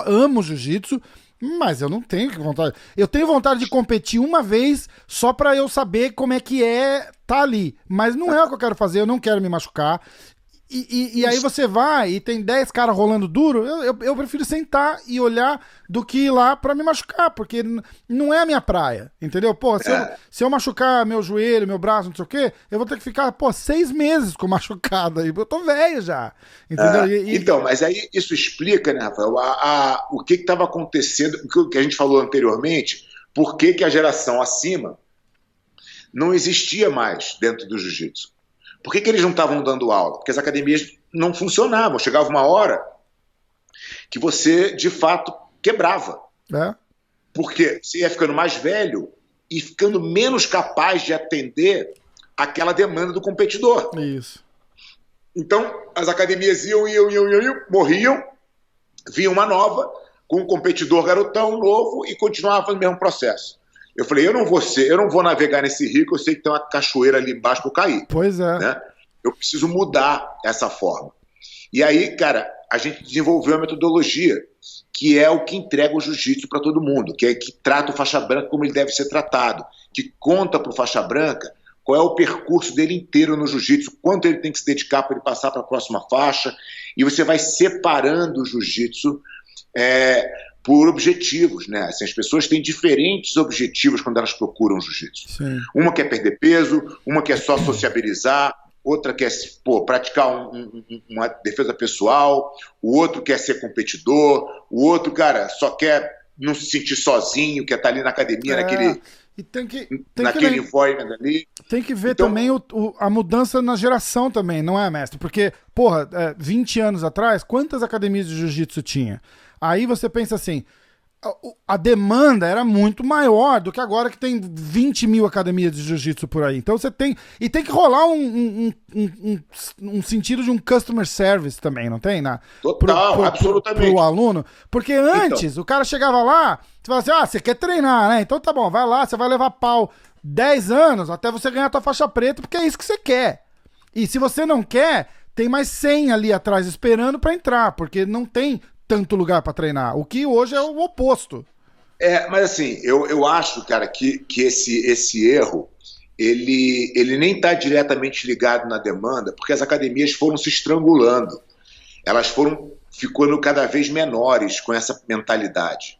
amo jiu-jitsu, mas eu não tenho vontade. Eu tenho vontade de competir uma vez só pra eu saber como é que tá ali. Mas não é o que eu quero fazer, eu não quero me machucar. E aí você vai e tem 10 caras rolando duro, eu prefiro sentar e olhar do que ir lá pra me machucar, porque não é a minha praia, entendeu? Pô, se eu machucar meu joelho, meu braço, não sei o quê, eu vou ter que ficar, 6 meses com machucado aí, eu tô velho já, entendeu? Então, mas aí isso explica, né, Rafael, o que estava acontecendo, o que a gente falou anteriormente, por que a geração acima não existia mais dentro do jiu-jitsu. Por que eles não estavam dando aula? Porque as academias não funcionavam. Chegava uma hora que você, de fato, quebrava. Porque você ia ficando mais velho e ficando menos capaz de atender aquela demanda do competidor. Isso. Então, as academias iam, morriam, vinha uma nova, com um competidor garotão novo e continuava fazendo o mesmo processo. Eu falei, eu não vou navegar nesse rio, que eu sei que tem uma cachoeira ali embaixo para eu cair. Pois é. Né? Eu preciso mudar essa forma. E aí, cara, a gente desenvolveu a metodologia, que é o que entrega o jiu-jitsu para todo mundo, que trata o faixa branca como ele deve ser tratado, que conta para o faixa branca qual é o percurso dele inteiro no jiu-jitsu, quanto ele tem que se dedicar para ele passar para a próxima faixa, e você vai separando o jiu-jitsu por objetivos, né? Assim, as pessoas têm diferentes objetivos quando elas procuram jiu-jitsu. Uma quer perder peso, uma quer só sociabilizar, outra quer praticar uma defesa pessoal, o outro quer ser competidor, o outro, cara, só quer não se sentir sozinho, quer estar ali na academia, naquele environment ali. Tem que ver também a mudança na geração também, não é, mestre? Porque, 20 anos atrás, quantas academias de jiu-jitsu tinha? Aí você pensa assim, a demanda era muito maior do que agora que tem 20 mil academias de jiu-jitsu por aí. Então você tem... E tem que rolar um sentido de um customer service também, não tem? Total, absolutamente. Pro aluno. Porque antes, o cara chegava lá, você falava assim, você quer treinar, né? Então tá bom, vai lá, você vai levar pau 10 anos até você ganhar a tua faixa preta, porque é isso que você quer. E se você não quer, tem mais 100 ali atrás esperando pra entrar, porque não tem tanto lugar para treinar, o que hoje é o oposto. Mas assim, eu acho, cara, que esse erro, ele nem está diretamente ligado na demanda, porque as academias foram se estrangulando, elas foram ficando cada vez menores com essa mentalidade,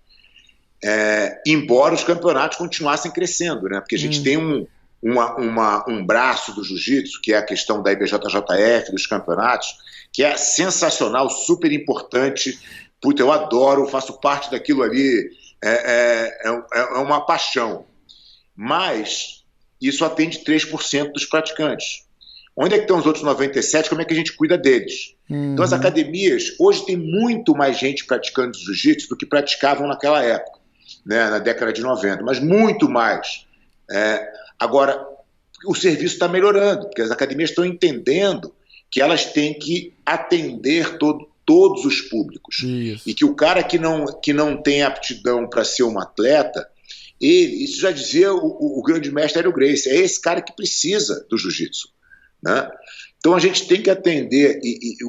embora os campeonatos continuassem crescendo, né? Porque a gente tem um braço do jiu-jitsu, que é a questão da IBJJF, dos campeonatos, que é sensacional, super importante. Puta, eu adoro, faço parte daquilo ali, é uma paixão. Mas isso atende 3% dos praticantes. Onde é que estão os outros 97%? Como é que a gente cuida deles? Então as academias, hoje tem muito mais gente praticando jiu-jitsu do que praticavam naquela época, né, na década de 90, mas muito mais. Agora, o serviço está melhorando, porque as academias estão entendendo que elas têm que atender todos os públicos. Isso. E que o cara que não tem aptidão para ser um atleta, isso já dizia o grande mestre Hélio Gracie, é esse cara que precisa do jiu-jitsu. Né? Então a gente tem que atender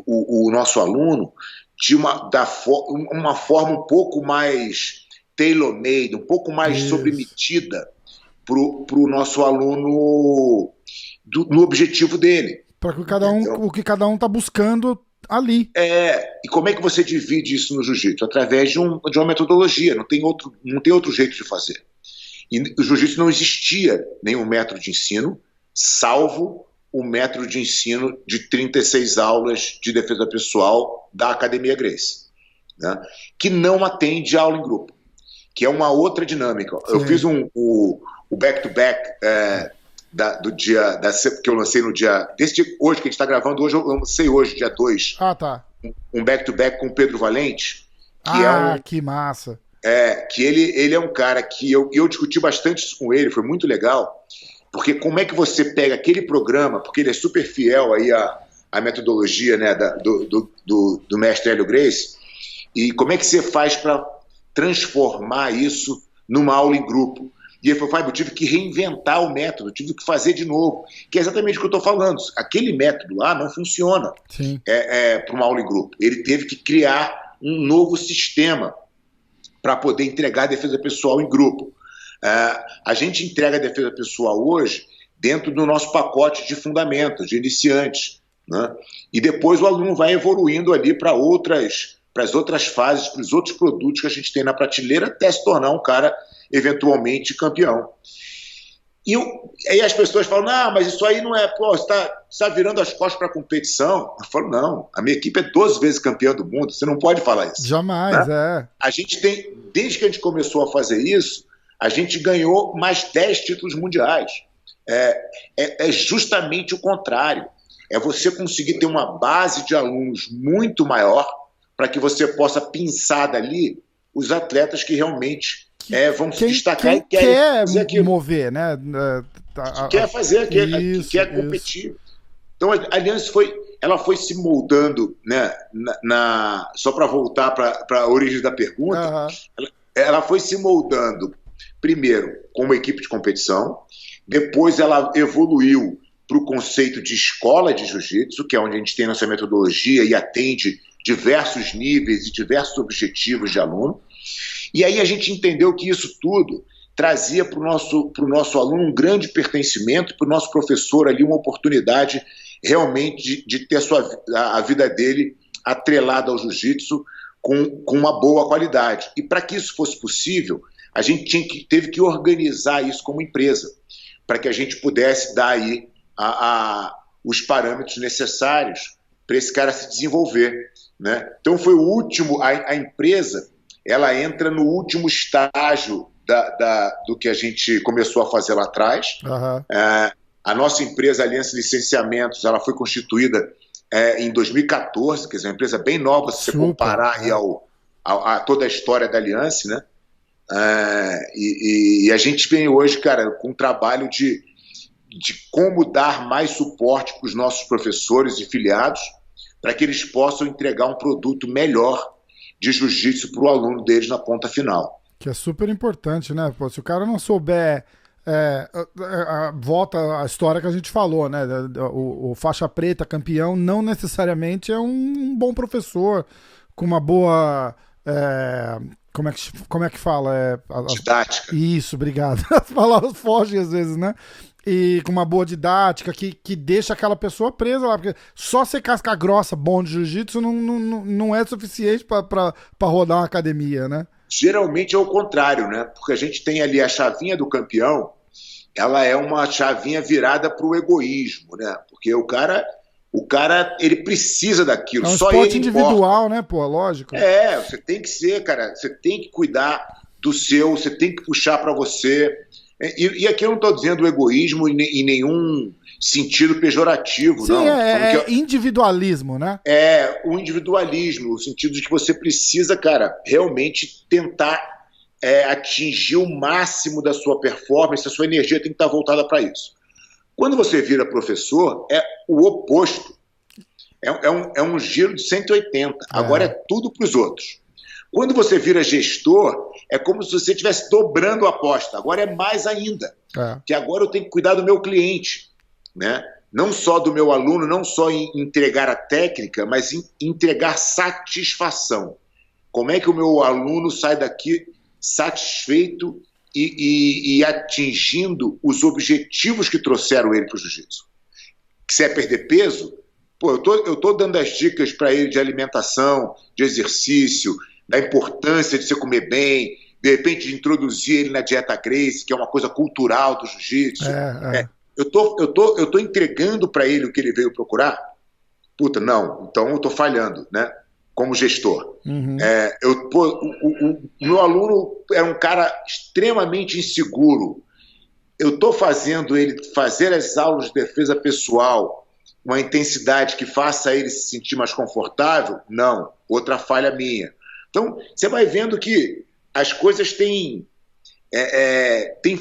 o nosso aluno de uma forma um pouco mais tailor-made, um pouco mais sobremedida para o nosso aluno no objetivo dele. Para que o que cada um está buscando ali. E como é que você divide isso no jiu-jitsu? Através de uma metodologia, não tem outro jeito de fazer. E no jiu-jitsu não existia nenhum método de ensino, salvo o método de ensino de 36 aulas de defesa pessoal da Academia Gracie, né? Que não atende aula em grupo, que é uma outra dinâmica. Sim. Eu fiz o back-to-back do dia que eu lancei no dia desse dia, hoje que a gente está gravando, hoje eu lancei hoje, dia 2. Tá. Um back-to-back com o Pedro Valente, que massa. Que ele é um cara que eu discuti bastante isso com ele, foi muito legal, porque como é que você pega aquele programa, porque ele é super fiel aí à metodologia, né, do mestre Hélio Gracie, e como é que você faz para transformar isso numa aula em grupo? E ele falou, Fábio, eu tive que reinventar o método, eu tive que fazer de novo, que é exatamente o que eu estou falando. Aquele método lá não funciona para uma aula em grupo. Ele teve que criar um novo sistema para poder entregar a defesa pessoal em grupo. A gente entrega a defesa pessoal hoje dentro do nosso pacote de fundamentos, de iniciantes, né? E depois o aluno vai evoluindo ali para as outras fases, para os outros produtos que a gente tem na prateleira, até se tornar um cara eventualmente campeão. E aí as pessoas falam, mas isso aí não é, você está virando as costas para a competição. Eu falo, não, a minha equipe é 12 vezes campeã do mundo, você não pode falar isso. Jamais, né? A gente tem, desde que a gente começou a fazer isso, a gente ganhou mais 10 títulos mundiais. É justamente o contrário. É você conseguir ter uma base de alunos muito maior para que você possa pinçar dali os atletas que realmente vão se destacar e querem fazer aquilo. Mover, né? Que quer fazer aquilo, que quer competir. Então a Aliança ela foi se moldando, né, só para voltar para a origem da pergunta, ela foi se moldando primeiro como equipe de competição, depois ela evoluiu para o conceito de escola de jiu-jitsu, que é onde a gente tem nossa metodologia e atende diversos níveis e diversos objetivos de aluno. E aí a gente entendeu que isso tudo trazia para o nosso aluno um grande pertencimento, para o nosso professor ali uma oportunidade realmente de ter a vida dele atrelada ao jiu-jitsu com uma boa qualidade. E para que isso fosse possível, a gente teve que organizar isso como empresa, para que a gente pudesse dar aí os parâmetros necessários para esse cara se desenvolver, né? Então foi o último, a empresa, ela entra no último estágio do que a gente começou a fazer lá atrás. A nossa empresa Aliança Licenciamentos, ela foi constituída em 2014, quer dizer, uma empresa bem nova, se você comparar aí a toda a história da Aliança, né? E a gente vem hoje, cara, com um trabalho de como dar mais suporte para os nossos professores e filiados, para que eles possam entregar um produto melhor de jiu-jitsu para o aluno deles na ponta final. Que é super importante, né? Se o cara não souber, volta à história que a gente falou, né? O faixa preta campeão não necessariamente é um bom professor, com uma boa... como é que fala? Didática. Isso, obrigado. As palavras fogem às vezes, né? E com uma boa didática que deixa aquela pessoa presa lá, porque só ser casca grossa bom de jiu-jitsu não é suficiente para rodar uma academia, né? Geralmente é o contrário, né? Porque a gente tem ali a chavinha do campeão, ela é uma chavinha virada para o egoísmo, né? Porque o cara ele precisa daquilo. É um só esporte ele individual, né, pô? Lógico. Você tem que ser, cara, você tem que cuidar do seu, você tem que puxar para você. E aqui eu não estou dizendo egoísmo em nenhum sentido pejorativo, Sim, não. É individualismo, né? O individualismo, no sentido de que você precisa, cara, realmente tentar atingir o máximo da sua performance, a sua energia tem que estar voltada para isso. Quando você vira professor, é o oposto. É um giro de 180. Agora é tudo para os outros. Quando você vira gestor, é como se você estivesse dobrando a aposta. Agora é mais ainda. Que agora eu tenho que cuidar do meu cliente, né? Não só do meu aluno, não só em entregar a técnica, mas em entregar satisfação. Como é que o meu aluno sai daqui satisfeito e atingindo os objetivos que trouxeram ele para o jiu-jitsu. Se é perder peso, pô, eu tô dando as dicas para ele de alimentação, de exercício, da importância de você comer bem, de repente de introduzir ele na dieta Gracie, que é uma coisa cultural do jiu-jitsu. Eu tô entregando para ele o que ele veio procurar? Puta, não, então eu tô falhando, né? Como gestor. Uhum. O meu aluno era um cara extremamente inseguro. Eu estou fazendo ele fazer as aulas de defesa pessoal uma intensidade que faça ele se sentir mais confortável? Não, outra falha minha. Então, você vai vendo que as coisas têm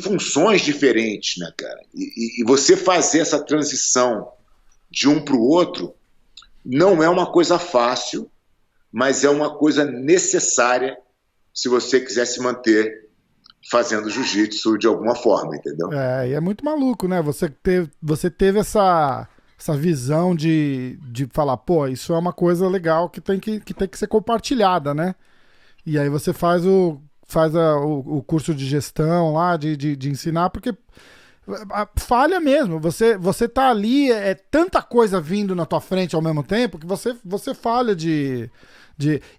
funções diferentes, né, cara? E você fazer essa transição de um para o outro não é uma coisa fácil, mas é uma coisa necessária se você quiser se manter fazendo jiu-jitsu de alguma forma, entendeu? E é muito maluco, né? Você teve essa visão de falar, pô, isso é uma coisa legal que tem que ser compartilhada, né? E aí você faz o curso de gestão lá, de ensinar, porque falha mesmo. Você tá ali, é tanta coisa vindo na tua frente ao mesmo tempo que você falha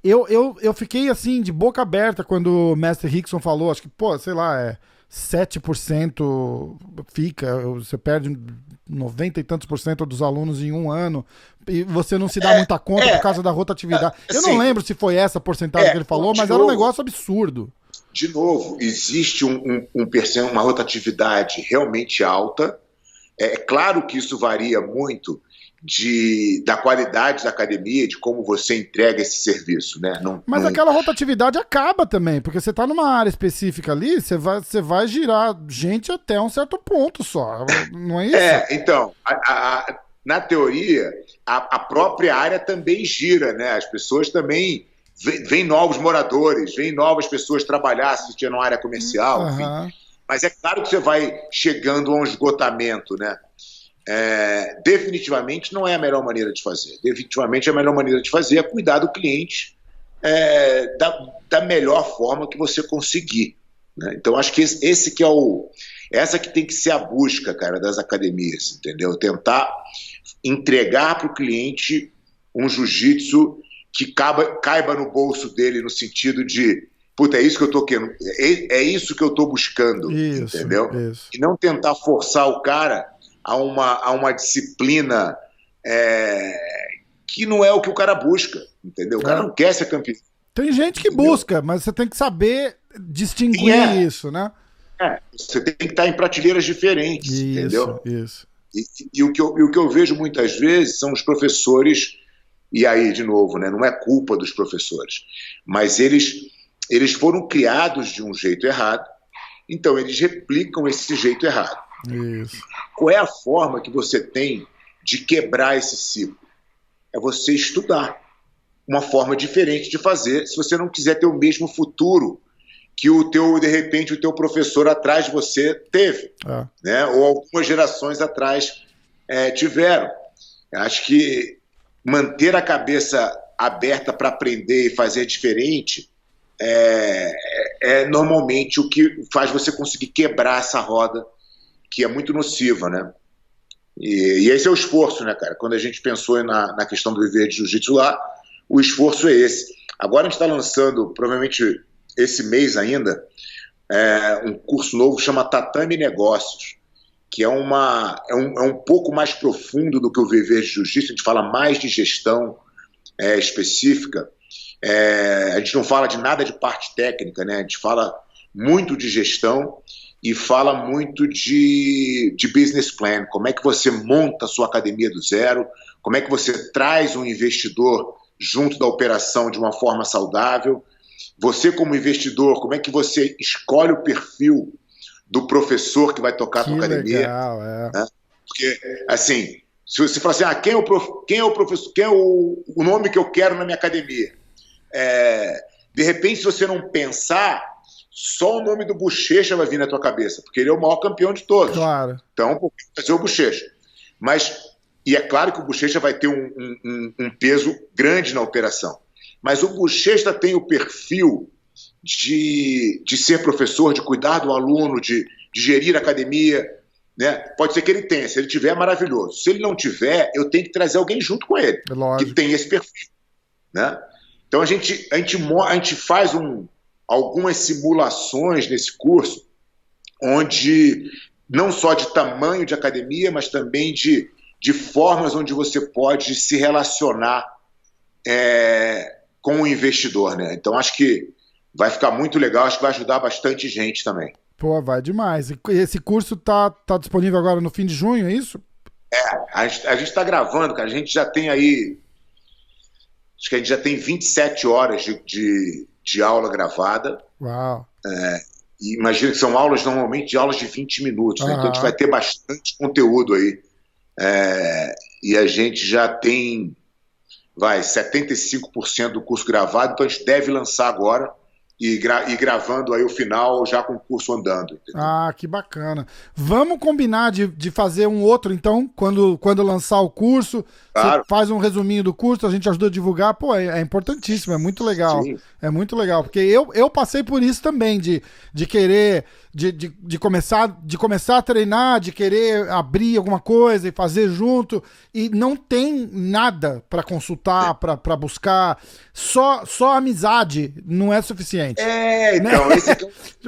eu fiquei assim de boca aberta quando o Mestre Rickson falou, acho que, pô, sei lá, 7% fica, você perde 90 e tantos % dos alunos em um ano, e você não se dá muita conta por causa da rotatividade. Eu não lembro se foi essa porcentagem que ele falou, mas era um negócio absurdo. De novo, existe uma rotatividade realmente alta. É claro que isso varia muito da qualidade da academia, de como você entrega esse serviço, né? Mas aquela rotatividade acaba também, porque você está numa área específica ali, você vai girar gente até um certo ponto só, não é isso? Então, na teoria, a própria área também gira, né? As pessoas também vêm novos moradores, vêm novas pessoas trabalhar, se tiver numa área comercial, enfim. Mas é claro que você vai chegando a um esgotamento, né? Definitivamente não é a melhor maneira de fazer. Definitivamente a melhor maneira de fazer é cuidar do cliente da melhor forma que você conseguir, né? Então acho que essa que tem que ser a busca, cara, das academias, entendeu? Tentar entregar para o cliente um jiu-jitsu que caiba no bolso dele, no sentido de, puta, é isso que eu tô querendo, é isso que eu tô buscando, entendeu? Isso. E não tentar forçar o cara a uma disciplina que não é o que o cara busca, entendeu? O cara não quer ser campeão. Tem gente que busca, mas você tem que saber distinguir isso, né? Você tem que estar em prateleiras diferentes, entendeu? Isso. E o que eu vejo muitas vezes são os professores, e aí, de novo, né, não é culpa dos professores, mas eles foram criados de um jeito errado, então eles replicam esse jeito errado. Isso. Qual é a forma que você tem de quebrar esse ciclo? É você estudar uma forma diferente de fazer, se você não quiser ter o mesmo futuro que de repente o teu professor atrás de você teve, né? Ou algumas gerações atrás tiveram. Eu acho que manter a cabeça aberta para aprender e fazer diferente é normalmente o que faz você conseguir quebrar essa roda, que é muito nociva, né? E esse é o esforço, né, cara? Quando a gente pensou na questão do viver de jiu-jitsu lá, o esforço é esse. Agora a gente está lançando, provavelmente esse mês ainda, um curso novo que chama Tatame Negócios, que é um pouco mais profundo do que o viver de jiu-jitsu. A gente fala mais de gestão específica. A gente não fala de nada de parte técnica, né? A gente fala muito de gestão e fala muito de business plan, como é que você monta a sua academia do zero, como é que você traz um investidor junto da operação de uma forma saudável. Você, como investidor, como é que você escolhe o perfil do professor que vai tocar a sua academia? Legal, né? Porque, assim, se você falar assim, quem é o professor, quem é o nome que eu quero na minha academia? De repente, se você não pensar, só o nome do Bochecha vai vir na tua cabeça, porque ele é o maior campeão de todos. Claro. Então, vai ser o Bochecha. E é claro que o Bochecha vai ter um peso grande na operação. Mas o Bochecha tem o perfil de ser professor, de cuidar do aluno, de gerir a academia, né? Pode ser que ele tenha, se ele tiver, é maravilhoso. Se ele não tiver, eu tenho que trazer alguém junto com ele, que tem esse perfil, né? Então a gente faz algumas simulações nesse curso, onde não só de tamanho de academia, mas também de formas onde você pode se relacionar com o investidor, né? Então acho que vai ficar muito legal, acho que vai ajudar bastante gente também. Pô, vai demais. E esse curso tá disponível agora no fim de junho, é isso? A gente está gravando, cara. A gente já tem aí, acho que a gente já tem 27 horas de aula gravada. Uau. E imagina que são aulas normalmente de aulas de 20 minutos, né? Então a gente vai ter bastante conteúdo aí. E a gente já tem 75% do curso gravado, então a gente deve lançar agora e gravando aí o final já com o curso andando. Entendeu? Que bacana. Vamos combinar de fazer um outro, então, quando lançar o curso, claro. Você faz um resuminho do curso, a gente ajuda a divulgar, pô, é importantíssimo, é muito legal. Sim. É muito legal, porque eu passei por isso também, de querer, de começar a treinar, de querer abrir alguma coisa e fazer junto, e não tem nada para consultar, para buscar, só amizade não é suficiente. Então,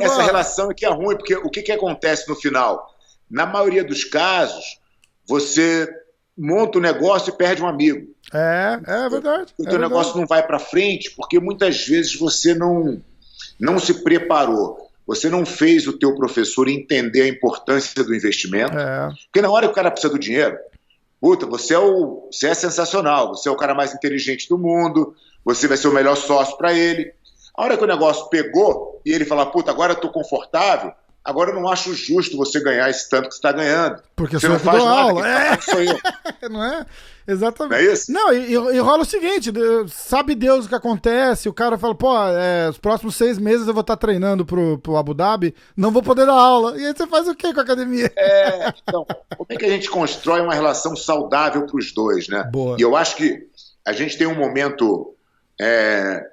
essa relação aqui é ruim, porque o que acontece no final? Na maioria dos casos, você monta um negócio e perde um amigo. É verdade. O teu negócio não vai para frente porque muitas vezes você não se preparou. Você não fez o teu professor entender a importância do investimento. Porque na hora que o cara precisa do dinheiro, puta, você é sensacional, você é o cara mais inteligente do mundo, você vai ser o melhor sócio para ele. A hora que o negócio pegou e ele fala, puta, agora eu tô confortável, agora eu não acho justo você ganhar esse tanto que você está ganhando. Porque você não faz nada, aula. Sou eu. Não é? Exatamente. Não é isso? Não, e rola o seguinte, sabe Deus o que acontece, o cara fala, pô, os próximos 6 meses eu vou estar treinando pro Abu Dhabi, não vou poder dar aula. E aí você faz o quê com a academia? Então, como é que a gente constrói uma relação saudável para os dois, né? Boa. E eu acho que a gente tem um momento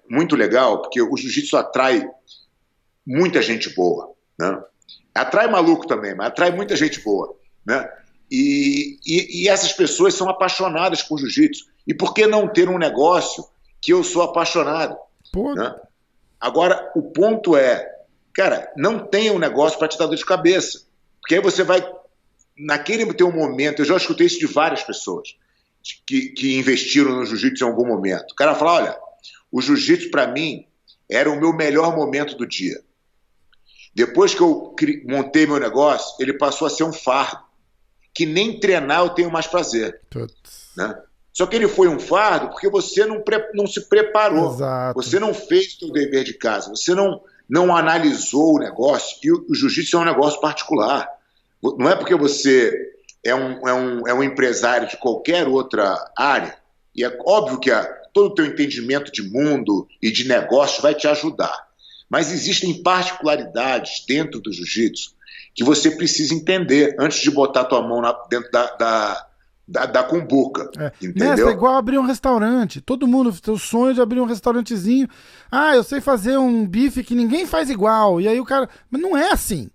muito legal, porque o jiu-jitsu atrai muita gente boa, né? Atrai maluco também, mas atrai muita gente boa, né? E essas pessoas são apaixonadas por jiu-jitsu. E por que não ter um negócio que eu sou apaixonado? Né? Agora, o ponto cara, não tenha um negócio para te dar dor de cabeça. Porque aí você vai, naquele teu momento, eu já escutei isso de várias pessoas que investiram no jiu-jitsu em algum momento. O cara fala, olha, o jiu-jitsu para mim era o meu melhor momento do dia. Depois que eu montei meu negócio, ele passou a ser um fardo, que nem treinar eu tenho mais prazer. Né? Só que ele foi um fardo porque você não se preparou. Exato. Você não fez o seu dever de casa, você não analisou o negócio, e o jiu-jitsu é um negócio particular. Não é porque você é um empresário de qualquer outra área, e é óbvio que todo o teu entendimento de mundo e de negócio vai te ajudar. Mas existem particularidades dentro do jiu-jitsu que você precisa entender antes de botar a tua mão dentro da cumbuca. Entendeu? Mestre, é igual abrir um restaurante. Todo mundo tem o sonho de abrir um restaurantezinho. Eu sei fazer um bife que ninguém faz igual. E aí o cara... Mas não é assim.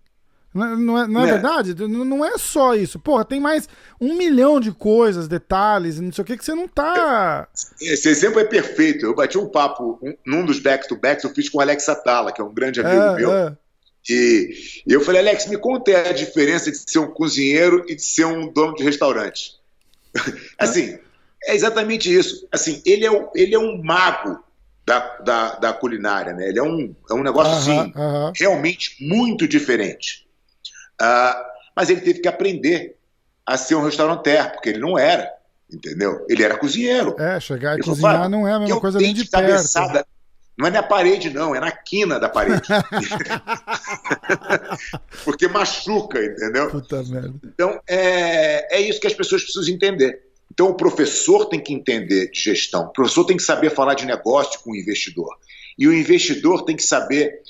Não é verdade? Não é só isso. Porra, tem mais 1 milhão de coisas, detalhes, não sei o que você não tá... Esse exemplo é perfeito. Eu bati um papo num dos back-to-backs, eu fiz com o Alex Atala, que é um grande amigo meu. E eu falei, Alex, me conta a diferença de ser um cozinheiro e de ser um dono de restaurante. Assim, é exatamente isso. Assim, ele é um mago da culinária, né? Ele é um negócio assim, realmente muito diferente. Mas ele teve que aprender a ser um restaurateur, porque ele não era, entendeu? Ele era cozinheiro. Chegar e cozinhar não é a mesma coisa nem de perto. Cabeçada, não é na parede, não, é na quina da parede. Porque machuca, entendeu? Puta merda. Então, é isso que as pessoas precisam entender. Então, o professor tem que entender de gestão, o professor tem que saber falar de negócio com o investidor. E o investidor tem que saber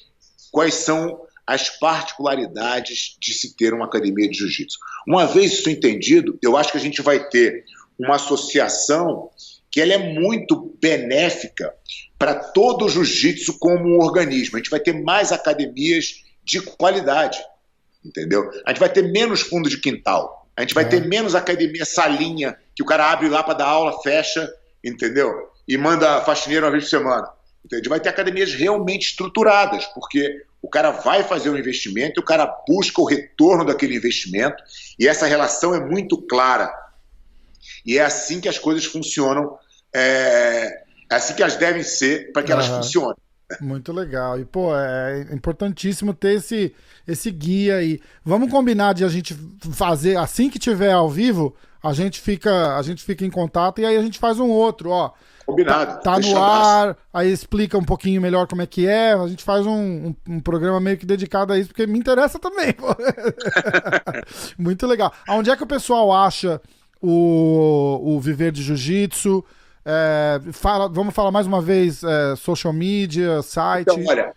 quais são as particularidades de se ter uma academia de jiu-jitsu. Uma vez isso entendido, eu acho que a gente vai ter uma associação que ela é muito benéfica para todo o jiu-jitsu como um organismo. A gente vai ter mais academias de qualidade, entendeu? A gente vai ter menos fundo de quintal, a gente vai ter menos academia salinha, que o cara abre lá para dar aula, fecha, entendeu? E manda faxineiro uma vez por semana. Entendeu? A gente vai ter academias realmente estruturadas, porque o cara vai fazer um investimento e o cara busca o retorno daquele investimento, e essa relação é muito clara. E é assim que as coisas funcionam, é assim que elas devem ser para que elas funcionem. Muito legal. E, pô, é importantíssimo ter esse guia aí. Vamos combinar de a gente fazer, assim que tiver ao vivo, a gente fica em contato e aí a gente faz um outro, ó. Combinado. Tá no ar, aí explica um pouquinho melhor como é que é, a gente faz um programa meio que dedicado a isso, porque me interessa também. Pô. Muito legal. Onde é que o pessoal acha o Viver de Jiu-Jitsu? Vamos falar mais uma vez, social media, site. Então, olha,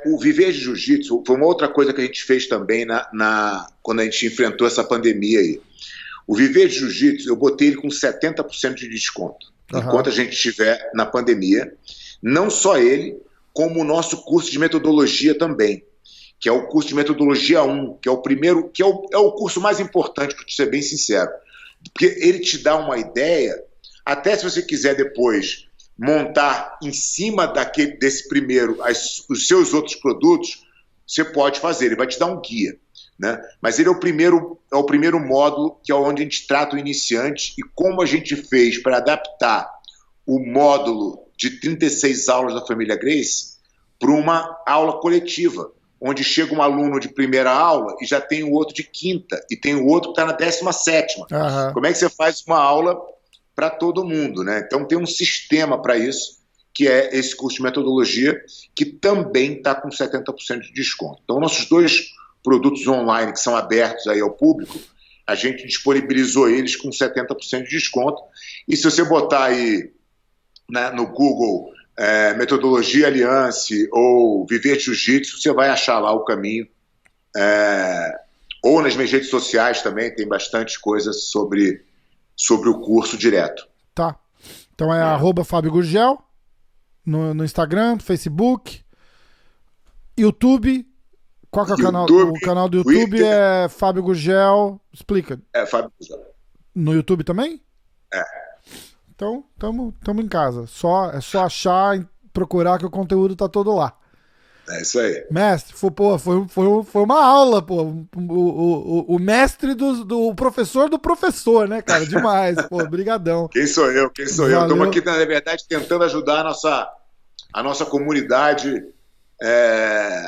o Viver de Jiu-Jitsu foi uma outra coisa que a gente fez também quando a gente enfrentou essa pandemia aí. O Viver de Jiu-Jitsu, eu botei ele com 70% de desconto, enquanto a gente estiver na pandemia. Não só ele, como o nosso curso de metodologia também, que é o curso de metodologia 1, que é o primeiro, que é o curso mais importante, para ser bem sincero, porque ele te dá uma ideia. Até se você quiser depois montar em cima desse primeiro os seus outros produtos, você pode fazer, ele vai te dar um guia, né? Mas ele é o primeiro módulo, que é onde a gente trata o iniciante, e como a gente fez para adaptar o módulo de 36 aulas da família Gracie para uma aula coletiva, onde chega um aluno de primeira aula e já tem o outro de quinta, e tem o outro que está na 17ª. Como é que você faz uma aula para todo mundo, né? Então tem um sistema para isso, que é esse curso de metodologia, que também está com 70% de desconto. Então nossos dois produtos online que são abertos aí ao público, a gente disponibilizou eles com 70% de desconto, e se você botar aí, né, no Google Metodologia Alliance ou Viver Jiu-Jitsu, você vai achar lá o caminho, ou nas minhas redes sociais também tem bastante coisa sobre o curso direto. Tá. Então é @Fábio Gurgel no Instagram, Facebook, YouTube. Qual que é o canal? O canal do YouTube Twitter. É Fábio Gurgel. Explica. Fábio Gurgel. No YouTube também? Então, tamo em casa. É só achar e procurar que o conteúdo tá todo lá. É isso aí. Mestre, foi uma aula, pô. O mestre do professor do professor, né, cara? Demais, pô. Brigadão. Quem sou eu? Estamos aqui, na verdade, tentando ajudar a nossa comunidade.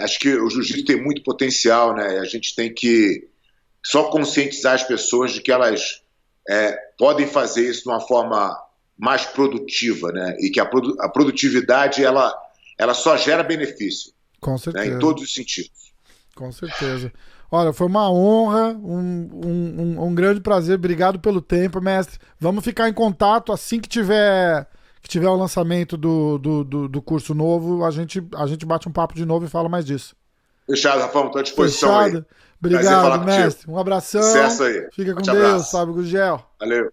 Acho que o jiu-jitsu tem muito potencial, né? A gente tem que só conscientizar as pessoas de que elas podem fazer isso de uma forma mais produtiva, né? E que a produtividade, ela só gera benefício. Com certeza. Né, em todos os sentidos. Com certeza. Olha, foi uma honra, um grande prazer. Obrigado pelo tempo, mestre. Vamos ficar em contato assim que tiver o lançamento do curso novo. A gente bate um papo de novo e fala mais disso. Fechado, Rafael. Estou à disposição. Fechado. Aí. Obrigado, mestre. Um abração. Sucesso aí. Fica com Deus, Fábio Gurgel. Valeu.